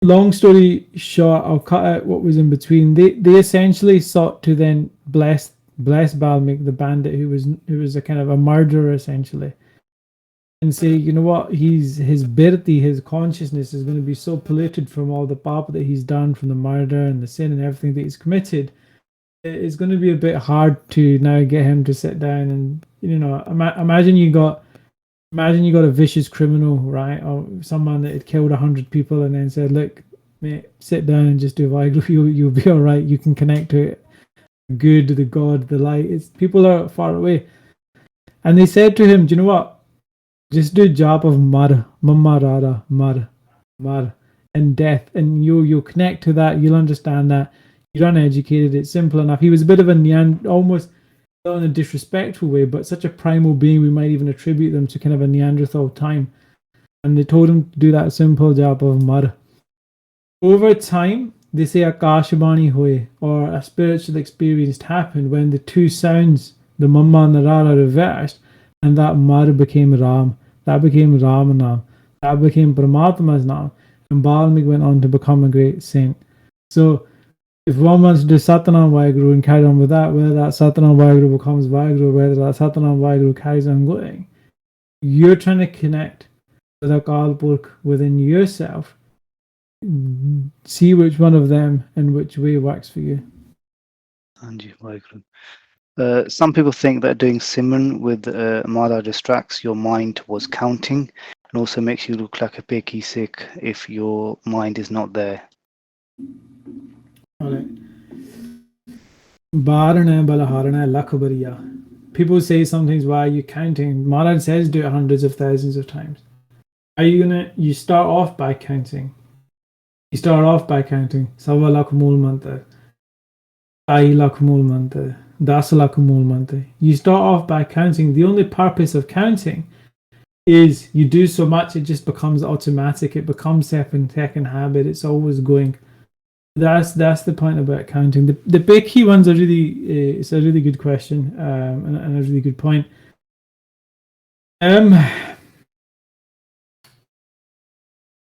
long story short, I'll cut out what was in between. They essentially sought to then bless Balmig, the bandit, who was a kind of a murderer essentially, and say, you know what, his birti, his consciousness is going to be so polluted from all the papa that he's done, from the murder and the sin and everything that he's committed. It's going to be a bit hard to now get him to sit down and, imagine you got a vicious criminal, right, or someone that had killed 100 people, and then said, look, mate, sit down and just do Vaheguru, you'll be all right, you can connect to it, good, the God, the light. People are far away. And they said to him, do you know what? Just do a job of mar, mama rara, mar, and death, and you'll connect to that. You'll understand that. You're uneducated. It's simple enough. He was a bit of a almost not in a disrespectful way, but such a primal being, we might even attribute them to kind of a Neanderthal time. And they told him to do that simple job of mar. Over time, they say a Akashbani hoye, or a spiritual experience happened when the two sounds, the Mamma and the Rara, reversed, and that Mar became Ram, that became Ramanam, that became Paramatma's Nam, and Balmik went on to become a great saint. So, if one wants to do Satanam Vaheguru and carry on with that, whether that Satanam Vaheguru becomes Vaheguru, whether that Satanam Vaheguru carries on going, you're trying to connect with Akal Purkh within yourself. See which one of them and which way works for you. Anji, Vaheguru. Some people think that doing Simran with Mala distracts your mind towards counting and also makes you look like a picky Sikh if your mind is not there. Alright. Barana Balaharana Lakabariya. People say sometimes, why are you counting? Maharaj says do it hundreds of thousands of times. Are you gonna, you start off by counting. You start off by counting. Sawa lakh mool mantra. Ai lakh mool mantra. Das lakh mool mantra. You start off by counting. The only purpose of counting is you do so much, it just becomes automatic. It becomes second habit. It's always going. That's the point about counting. The big key ones are really, it's a really good question, and a really good point. A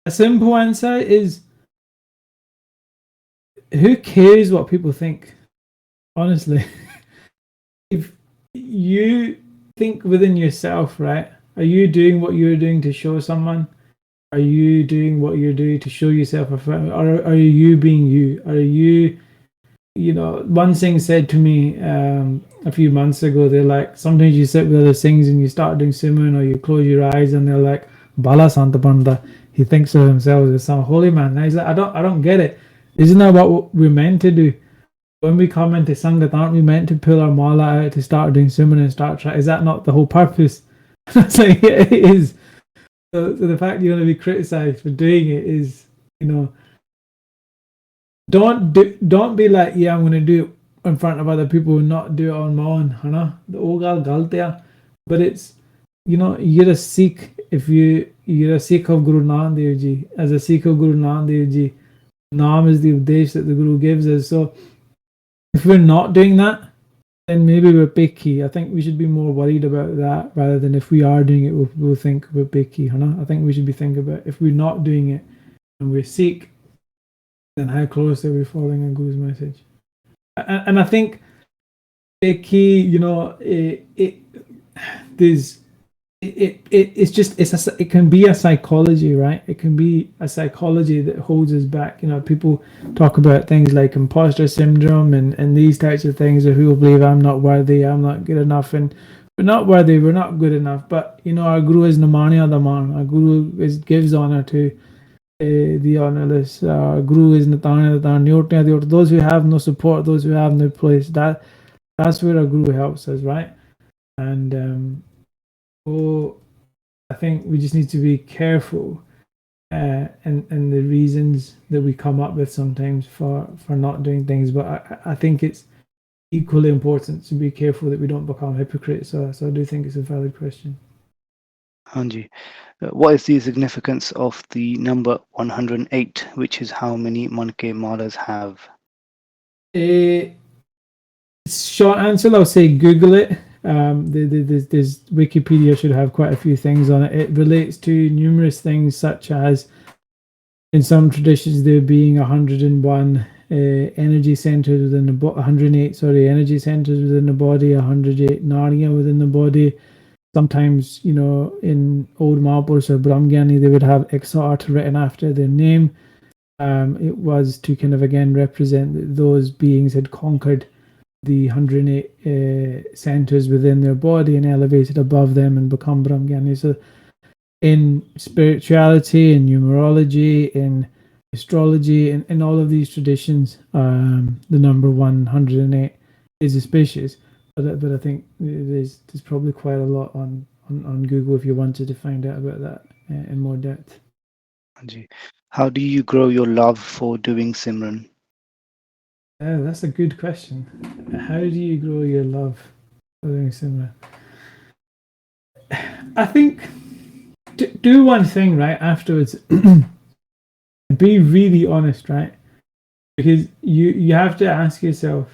simple answer is, who cares what people think? Honestly, if you think within yourself, right? Are you doing what you're doing to show someone? Are you doing what you're doing to show yourself a friend? Or are you being you? Are you, one Singh said to me a few months ago, they're like, sometimes you sit with other Singhs and you start doing Simran, or you close your eyes and they're like, Bala Santa Panda. He thinks of himself as some holy man. And he's like, I don't get it. Isn't that what we're meant to do? When we come into Sangat, aren't we meant to pull our mala out to start doing Simran and start trying? Is that not the whole purpose? It's like, it is. So the fact you're going to be criticized for doing it is, don't be like, yeah, I'm going to do it in front of other people and not do it on my own. The ogal galtia. But it's, you're a Sikh. If you're a Sikh of Guru Nanak Dev Ji. As a Sikh of Guru Nanak Dev Ji, Naam is the Udesh that the Guru gives us. So if we're not doing that, then maybe we're picky. I think we should be more worried about that rather than if we are doing it, we'll think we're picky. I think we should be thinking about if we're not doing it and we're Sikh, then how close are we following a Guru's message? And I think picky, it can be a psychology, right? It can be a psychology that holds us back. People talk about things like imposter syndrome and these types of things, or who will believe I'm not worthy, I'm not good enough, and we're not worthy, we're not good enough. But our Guru is Namani Adaman. Our Guru gives honor to the honorless. Our Guru is Natana Atan, those who have no support, those who have no place. That's where our Guru helps us, right? And so I think we just need to be careful and the reasons that we come up with sometimes for not doing things. But I think it's equally important to be careful that we don't become hypocrites. So I do think it's a valid question. Hanji, what is the significance of the number 108, which is how many Manke Malas have? Short answer, I'll say Google it. There's Wikipedia should have quite a few things on it. It relates to numerous things, such as in some traditions there being 101 energy centers within the body, 108 energy centers within the body, 108 narya within the body. Sometimes, in old Mahapurush or Brahmgyani, they would have Exart written after their name. It was to kind of again represent that those beings had conquered the 108 centers within their body and elevated above them and become Brahmgyani. So in spirituality, in numerology, in astrology, in all of these traditions, the number 108 is auspicious. but I think there's probably quite a lot on Google if you wanted to find out about that in more depth. Hanji. How do you grow your love for doing Simran? That's a good question. How do you grow your love for doing Simran? I think do one thing right afterwards. Be really honest, right? Because you have to ask yourself,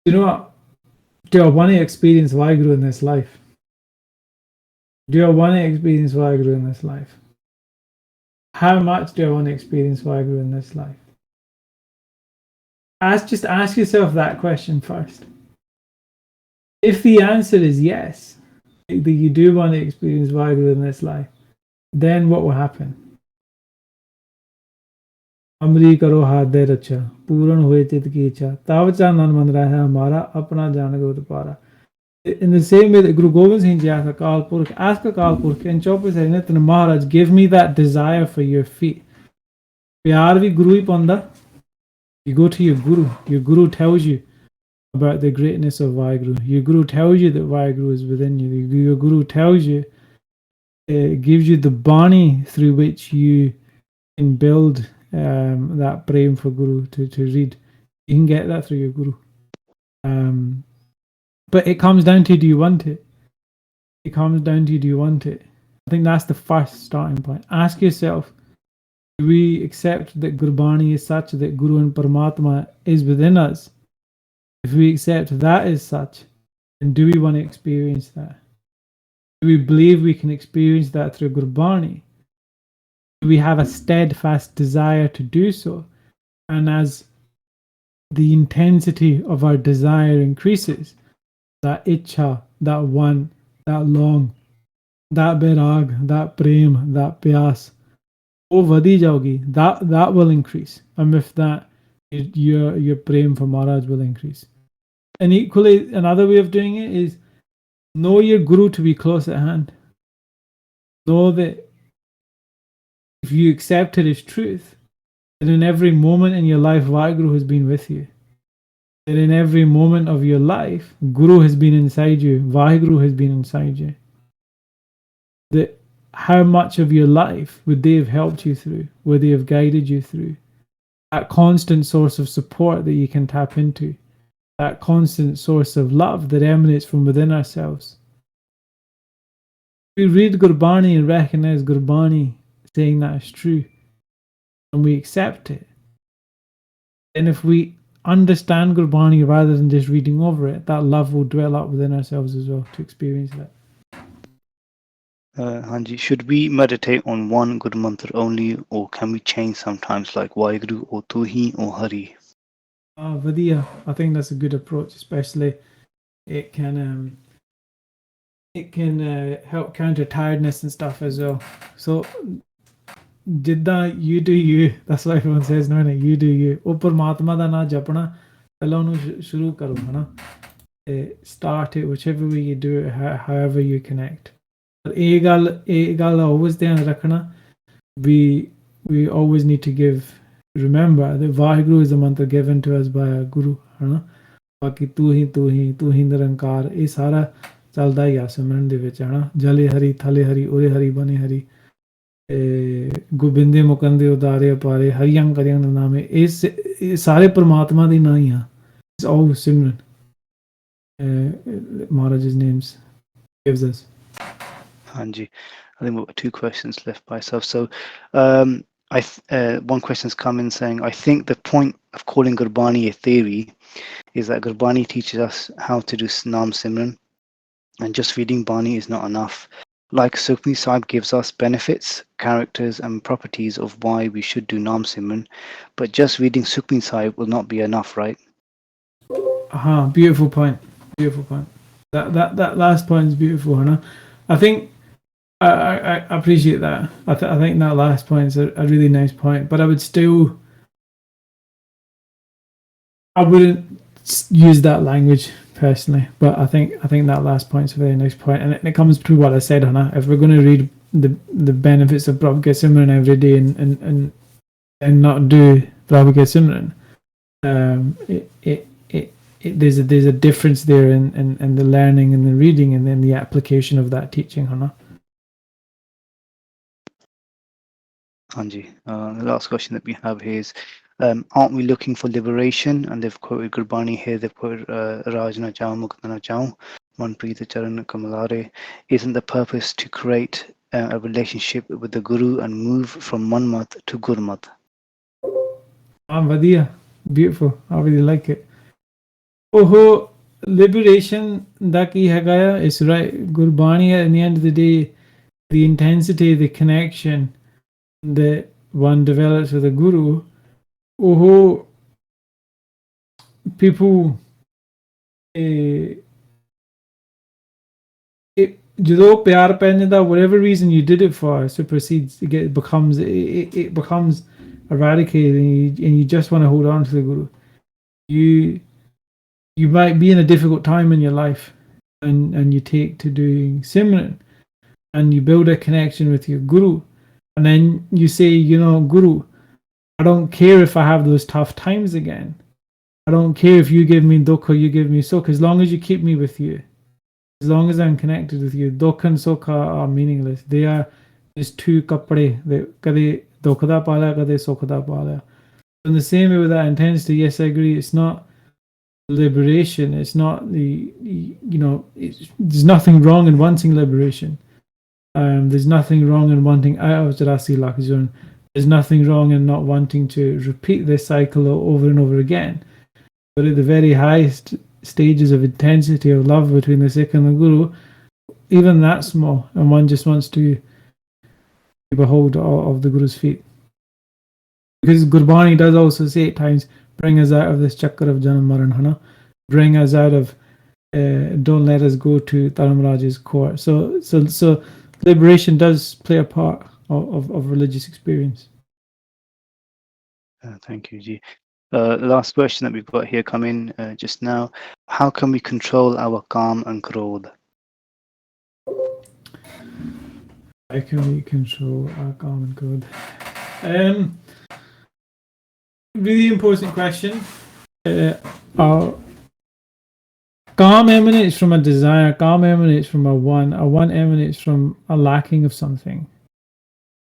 you know what? Do I want to experience Waheguru in this life? Do I want to experience Waheguru in this life? How much do I want to experience Waheguru in this life? Just ask yourself that question first. If the answer is yes, that you do want to experience Waheguru in this life, then what will happen? अमरी करो हाथ दे रक्षा पूर्ण हुए चित की इच्छा तब चानन मन रहा है हमारा अपना जान गुरु पारा. In the same way that Guru Gobind Singh Ji asked Akal Purkh, and Chopra said, Nitin Maharaj, give me that desire for your feet. Pyar vi Guru hi panda. You go to your Guru tells you about the greatness of Vaheguru. Your Guru tells you that Vaheguru is within you. Your Guru tells you, gives you the Bani through which you can build that prem for Guru to read. You can get that through your Guru. But it comes down to, do you want it? It comes down to, do you want it? I think that's the first starting point. Ask yourself, do we accept that Gurbani is such that Guru and Paramatma is within us? If we accept that is such, then do we want to experience that? Do we believe we can experience that through Gurbani? Do we have a steadfast desire to do so? And as the intensity of our desire increases, that ichha, that one, that long, that birag, that prem, that pyas, vadi jaogi, that will increase. And with that, your prem for Maharaj will increase. And equally, another way of doing it is know your Guru to be close at hand. Know that if you accept it as truth, that in every moment in your life, Vaheguru has been with you. That in every moment of your life, Guru has been inside you, Vaheguru has been inside you. That how much of your life would they have helped you through? Would they have guided you through? That constant source of support that you can tap into. That constant source of love that emanates from within ourselves. We read Gurbani and recognize Gurbani saying that is true, and we accept it. And if we understand Gurbani rather than just reading over it, that love will dwell up within ourselves as well to experience that. Hanji, should we meditate on one good mantra only, or can we change sometimes, like Waheguru or Tuhi or Hari? Vadiya, I think that's a good approach, especially it can help counter tiredness and stuff as well. So ਜਿੱਦਾਂ you do you, that's what everyone says, no, you do you. ਉਹ ਪਰਮਾਤਮਾ ਦਾ ਨਾਮ ਜਪਣਾ ਪਹਿਲਾਂ ਉਹਨੂੰ ਸ਼ੁਰੂ ਕਰੋ ਹਨਾ. Start it whichever way you do it, however you connect. But ਇਹ ਗੱਲ always ਧਿਆਨ ਰੱਖਣਾ, we always need to remember that Vaheguru is the mantra given to us by our Guru ਹਨਾ. ਬਾਕੀ ਤੂੰ ਹੀ ਨਿਰੰਕਾਰ, ਇਹ ਸਾਰਾ ਚੱਲਦਾ ਹੀ ਆ ਸਿਮਰਨ ਦੇ ਵਿੱਚ ਹਨਾ. ਜਲੇ ਹਰੀ ਥਲੇ ਹਰੀ ਉਰੇ ਹਰੀ ਬਨੇ ਹਰੀ ਗੋਬਿੰਦੇ ਮੁਕੰਦੇ ਉਦਾਰੇ ਅਪਾਰੇ ਹਰੀਆਂ ਕਰਿਆਂ ਦਾ ਨਾਮ ਹੈ. ਇਹ ਸਾਰੇ ਪਰਮਾਤਮਾ ਦੇ ਨਾਂ ਹੀ ਆ. It's all Simran. Maharaj's names gives us. Hanji, I think we've got 2 questions left by yourself. So one question's come in saying, I think the point of calling Gurbani a theory is that Gurbani teaches us how to do Naam Simran, and just reading Bani is not enough. Like Sukhmani Sahib gives us benefits, characters and properties of why we should do Naam Simran, but just reading Sukhmani Sahib will not be enough, right? Beautiful point. That last point is beautiful, Hannah. I think I appreciate that. I think that last point is a really nice point, but I wouldn't use that language personally, but I think that last point is a very nice point, and it comes to what I said, Hannah. If we're going to read the benefits of Prabhupada Simran every day and not do Prabhupada Simran, there's a difference there in the learning and the reading and then the application of that teaching, Hana. Anji. The last question that we have here is, aren't we looking for liberation? And they've quoted Gurbani here. They've quoted Raj na chao, Mukt na chao, Manpreet Charan Kamalare. Isn't the purpose to create a relationship with the Guru and move from Manmat to Gurmat? Vadia, beautiful. I really like it. Oh, liberation da ki hagaya is right. Gurbani, at the end of the day, the intensity, the connection that one develops with a guru. Oh, people. ਜਦੋਂ ਪਿਆਰ ਪੈ ਜਾਂਦਾ, whatever reason you did it for supersedes, it becomes eradicated, and you just want to hold on to the guru. You might be in a difficult time in your life, and you take to doing Simran, and you build a connection with your guru, and then you say, Guru, I don't care if I have those tough times again. I don't care if you give me dukha, you give me sukh, as long as you keep me with you. As long as I'm connected with you, dukh and sukh are meaningless. They are just two kapde that kade dukh da pa liya, kade sukh da pa liya. In the same way with that intensity, yes, I agree. It's not liberation. It's not there's nothing wrong in wanting liberation. There's nothing wrong in wanting out of Jarasi Lakazun. There's nothing wrong in not wanting to repeat this cycle over and over again. But at the very highest stages of intensity of love between the Sikh and the Guru, even that small, and one just wants to behold of the Guru's feet. Because Gurbani does also say at times, bring us out of this chakra of Janam Maran, Hana. Bring us out of, don't let us go to Dharamraj's court. So liberation does play a part of religious experience. Thank you, Ji. Last question that we've got here come in just now. How can we control our calm and krodh? How can we control our calm and krodh? Really important question. Our calm emanates from a desire. Calm emanates from a want. A want emanates from a lacking of something.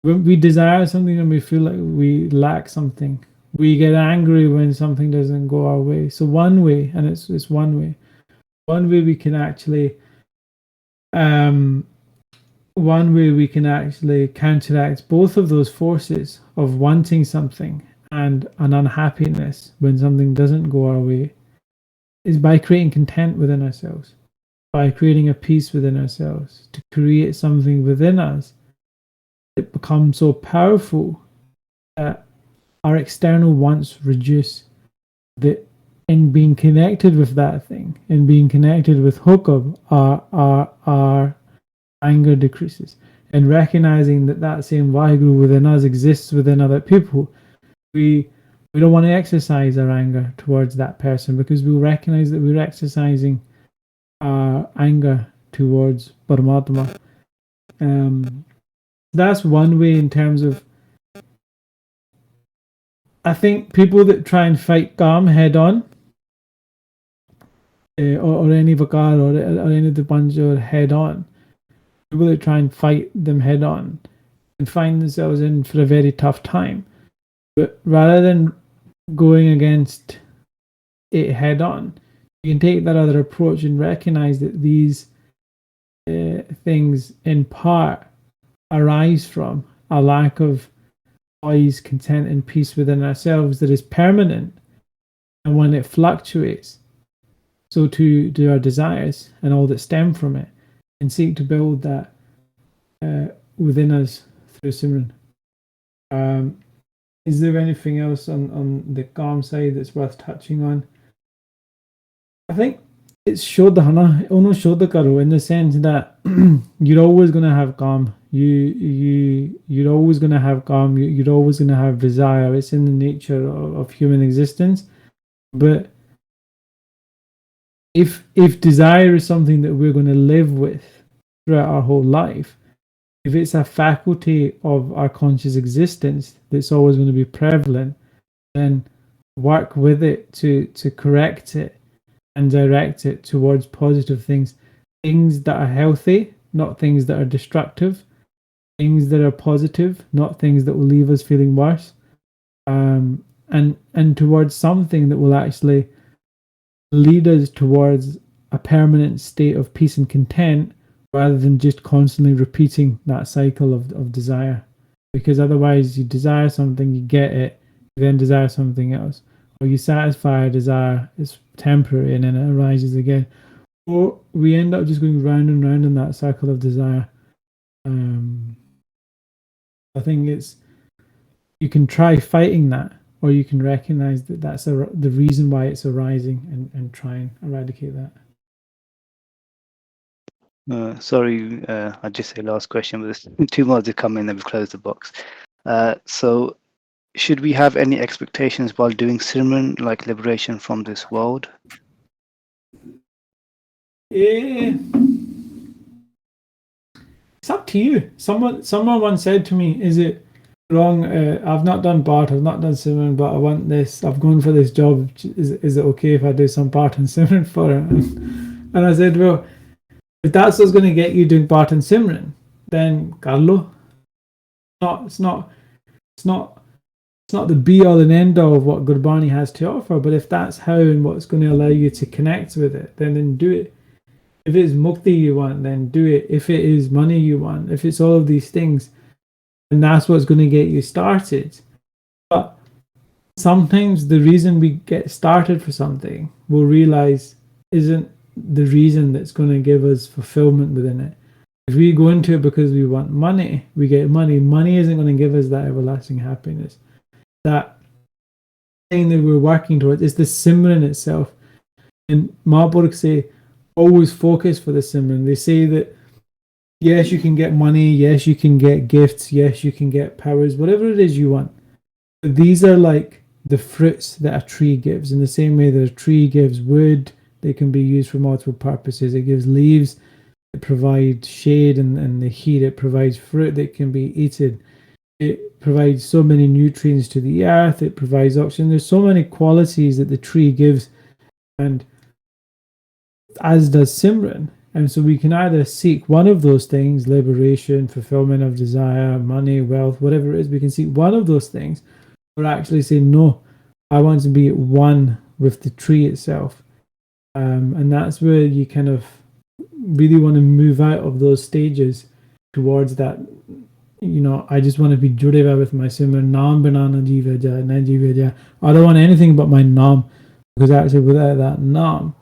When we desire something and we feel like we lack something, we get angry when something doesn't go our way. So one way, and it's one way we can actually counteract both of those forces of wanting something and an unhappiness when something doesn't go our way, is by creating content within ourselves, by creating a peace within ourselves, to create something within us that becomes so powerful that our external wants reduce, that in being connected with that thing, in being connected with hukam, our anger decreases. And recognizing that same Vaheguru within us exists within other people, we don't want to exercise our anger towards that person, because we'll recognize that we're exercising our anger towards Paramatma. That's one way in terms of, I think people that try and fight calm head on, or any vakar or any of the panjur head on, people that try and fight them head on and find themselves in for a very tough time. But rather than going against it head on, you can take that other approach and recognize that these things in part arise from a lack of poise, content, and peace within ourselves that is permanent. And when it fluctuates, so too do our desires and all that stem from it, and seek to build that within us through Simran. Is there anything else on the calm side that's worth touching on? I think it's Shodhana, Ono Shodhakaru, in the sense that you're always going to have calm. You're always going to have calm. You're always going to have desire. It's in the nature of human existence. But if desire is something that we're going to live with throughout our whole life, if it's a faculty of our conscious existence that's always going to be prevalent, then work with it to correct it, and direct it towards positive things, things that are healthy, not things that are destructive, things that are positive, not things that will leave us feeling worse, and towards something that will actually lead us towards a permanent state of peace and content, rather than just constantly repeating that cycle of desire. Because otherwise, you desire something, you get it, you then desire something else, or you satisfy a desire, it's temporary, and then it arises again, or we end up just going round and round in that circle of desire. I think it's, you can try fighting that, or you can recognize that that's the reason why it's arising, and try and eradicate that. Sorry, I'll just say last question, but there's two more to come in, then we've closed the box. So, should we have any expectations while doing Simran, like liberation from this world? It's up to you. Someone once said to me, "Is it wrong? I've not done part, I've not done Simran, but I want this. I've gone for this job. Is it okay if I do some part in Simran for it?" And I said, "Well, if that's what's going to get you doing part in Simran, then Carlo. It's not. It's not. It's not the be all and end all of what Gurbani has to offer. But if that's how and what's going to allow you to connect with it, then do it. If it's mukti you want, then do it. If it is money you want, if it's all of these things, and that's what's going to get you started." But sometimes the reason we get started for something, we'll realize, isn't the reason that's going to give us fulfillment within it. If we go into it because we want money, we get money. Money isn't going to give us that everlasting happiness. That thing that we're working towards is the Simran itself. And Mahaprabhu say, always focus for the Simran. They say that yes, you can get money, yes, you can get gifts, yes, you can get powers, whatever it is you want. But these are like the fruits that a tree gives. In the same way that a tree gives wood, they can be used for multiple purposes. It gives leaves, it provides shade and the heat, it provides fruit that can be eaten. It provides so many nutrients to the earth, it provides oxygen. There's so many qualities that the tree gives, and as does Simran. And so we can either seek one of those things, liberation, fulfillment of desire, money, wealth, whatever it is, we can seek one of those things, or actually say, no, I want to be one with the tree itself. And that's where you kind of really want to move out of those stages towards that. I just want to be judeva with my Simran, Naam banana jiva ja, na jiva ja. I don't want anything but my Naam, because actually without that Naam,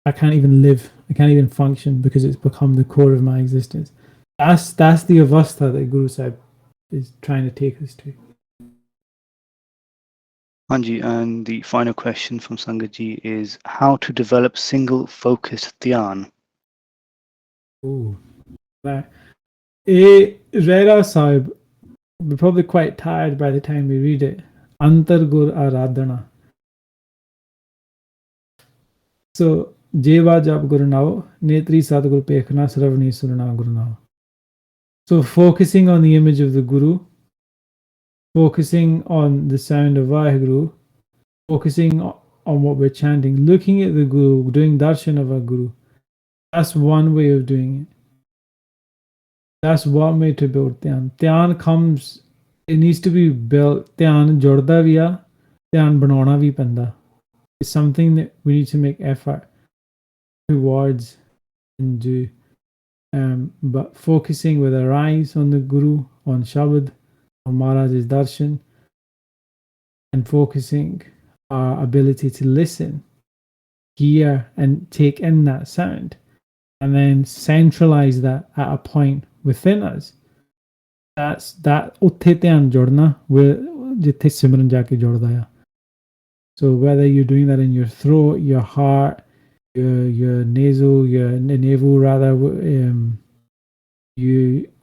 I can't even live. I can't even function, because it's become the core of my existence. That's the avastha that Guru Sahib is trying to take us to. Anji, and the final question from Sangaji is how to develop single focused dhyan. Ooh. Rera Sahib, we're probably quite tired by the time we read it. Antargur Aradhana. So, Jeva Jab Guru Nao, Netri Sadguru Pekhna, Sravani Surana Guru Nao. So, focusing on the image of the Guru, focusing on the sound of Vaheguru, focusing on what we're chanting, looking at the Guru, doing darshan of our Guru. That's one way of doing it. That's one way to build dhyan. Dhyan comes, it needs to be built. Dhyan jorda vi a, dhyan banauna vi penda. It's something that we need to make effort towards and do. But focusing with our eyes on the Guru, on Shabad, on Maharaj's darshan, and focusing our ability to listen, hear, and take in that sound, and then centralize that at a point within us. That's that ਉੱਥੇ ਧਿਆਨ ਜੋੜਨਾ ਜਿੱਥੇ ਸਿਮਰਨ ਜਾ ਕੇ ਜੁੜਦਾ ਆ. So whether you're doing that in your throat, your heart, your navel rather,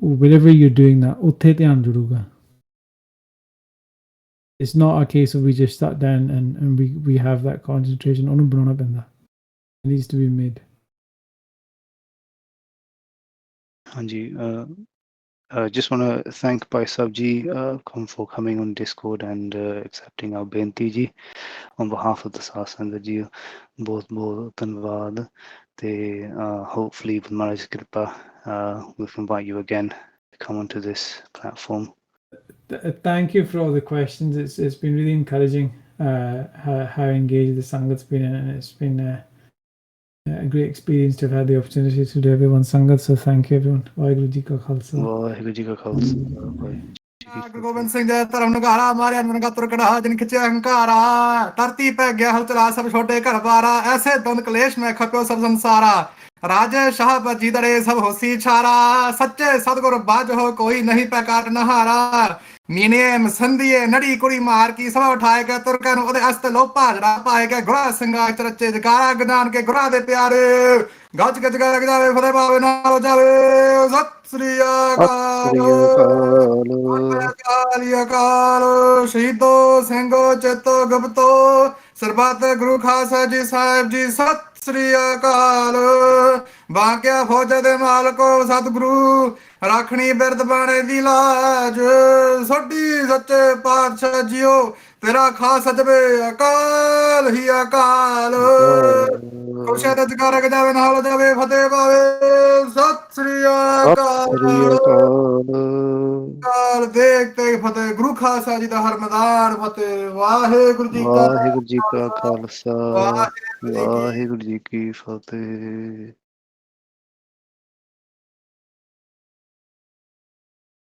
wherever you're doing that, ਉੱਥੇ ਧਿਆਨ ਜੁੜੂਗਾ. It's not a case of we just sat down and we have that concentration. ਉਹਨੂੰ ਬਣਾਉਣਾ ਪੈਂਦਾ. It needs to be made. Anji, Just want to thank Bhai Sabji for coming on Discord and accepting our benti ji on behalf of the Satsang ji. बहुत बहुत धन्यवाद. They hopefully with Maharaj's kripa we can invite you again to come onto this platform. Thank you for all the questions. It's been really encouraging how engaged the Sangat's been, and it's been a great experience to have had the opportunity to do everyone's Sangat. So thank you, everyone. Waheguru Ji Ka Khalsa. Waheguru ji ਕਾ ਖਾਲਸਾ ਵਾਹਿਗੁਰੂ ਜੀ ਕੀ ਗੁਰੂ ਫਤਿਹ. ਗੋਬਿੰਦ ਸਿੰਘ ਜੈ ਧਰਮ ਨਗਾਰਾ ਮਾਰਿਆ ਨਨਗਾ ਤੁਰਕੜਾ ਜਿਨ ਖਿਚਿਆ ਹੰਕਾਰਾ ਧਰਤੀ ਪੈ ਗਿਆ ਹਲਚਲਾ ਸਭ ਛੋਟੇ ਘਰ ਬਾਰਾ ਐਸੇ ਦੰਦ ਕਲੇਸ਼ ਮੈਂ ਖਪਿਓ ਸਭ ਸੰਸਾਰਾ ਰਾਜੇ ਸ਼ਾਹ ਬਜੀ ਦਰੇ ਸਭ ਹੋਸੀ ਛਾਰਾ ਸੱਚੇ ਸਤਗੁਰ ਬਾਜ ਹੋ ਕੋਈ ਨਹੀਂ ਪੈ ਕਾਟ ਨਹਾਰਾ ਮੀਨੇ ਮਸੰਦੀਏ ਨੜੀ ਕੁੜੀ ਮਾਰ ਕੀ ਸਭ ਉਠਾਏ ਕੇ ਤੁਰਕਾਂ ਨੂੰ ਉਹਦੇ ਅਸਤ ਲੋ ਭਾਜੜਾ ਪਾਏ ਕੇ ਗੁਰਾ ਸਿੰਘਾ ਚਰਚੇ ਜਗਾਰਾ ਗਦਾਨ ਕੇ ਗੁਰਾ ਦੇ ਪਿਆਰੇ ਗੱਜ ਗੱਜ ਕਰ ਜਾਵੇ ਫਤਿਹ ਪਾਵੇ ਨਾਲ ਜਾਵੇ ਸਤਿ ਸ੍ਰੀ ਸਤਿ ਅਕਾਲ ਸ੍ਰੀ ਅਕਾਲ. ਅਕਾਲੀ ਅਕਾਲ ਸ਼ਹੀਦੋ ਸਿੰਘੋ ਚੇਤੋ ਗੁਪਤੋ ਸਰਬੱਤ ਗੁਰੂ ਖਾਲਸਾ ਜੀ ਸਾਹਿਬ ਜੀ ਸਤਿ ਸ੍ਰੀ ਅਕਾਲ ਬਾਕਿਆ ਫੌਜ ਦੇ ਮਾਲਕੋ ਸਤਿਗੁਰੂ ਰਾਖਣੀ ਬਿਰਦ ਬਾਣੇ ਦੀ ਲਾਜ ਸੋਢੀ ਸੱਚੇ ਪਾਤਸ਼ਾਹ ਜੀਓ ਤੇਰਾ ਖਾਸ ਸਜਵੇ ਅਕਾਲ ਹੀ ਅਕਾਲ ਖੁਸ਼ੀਆਂ ਦਾ ਜਗਾਰਾ ਜਾਵੇ ਨਾਲ ਜਾਵੇ ਫਤਿਹ ਪਾਵੇ ਸਤਿ ਸ੍ਰੀ ਸਤਿ ਸ੍ਰੀ ਅਕਾਲ ਅਕਾਲ. ਕਾਲ ਦੇਖ ਤੇ ਫਤਿਹ ਗੁਰੂ ਖਾਲਸਾ ਜੀ ਦਾ ਹਰ ਮੈਦਾਨ ਫਤਿਹ ਵਾਹਿਗੁਰੂ ਜੀ ਕਾ ਵਾਹਿਗੁਰੂ ਜੀ ਕਾ ਖਾਲਸਾ ਖਾਲਸਾ ਵਾਹਿਗੁਰੂ ਜੀ ਕੀ ਵਾਹਿਗੁਰੂ ਜੀ ਕੀ ਫਤਿਹ.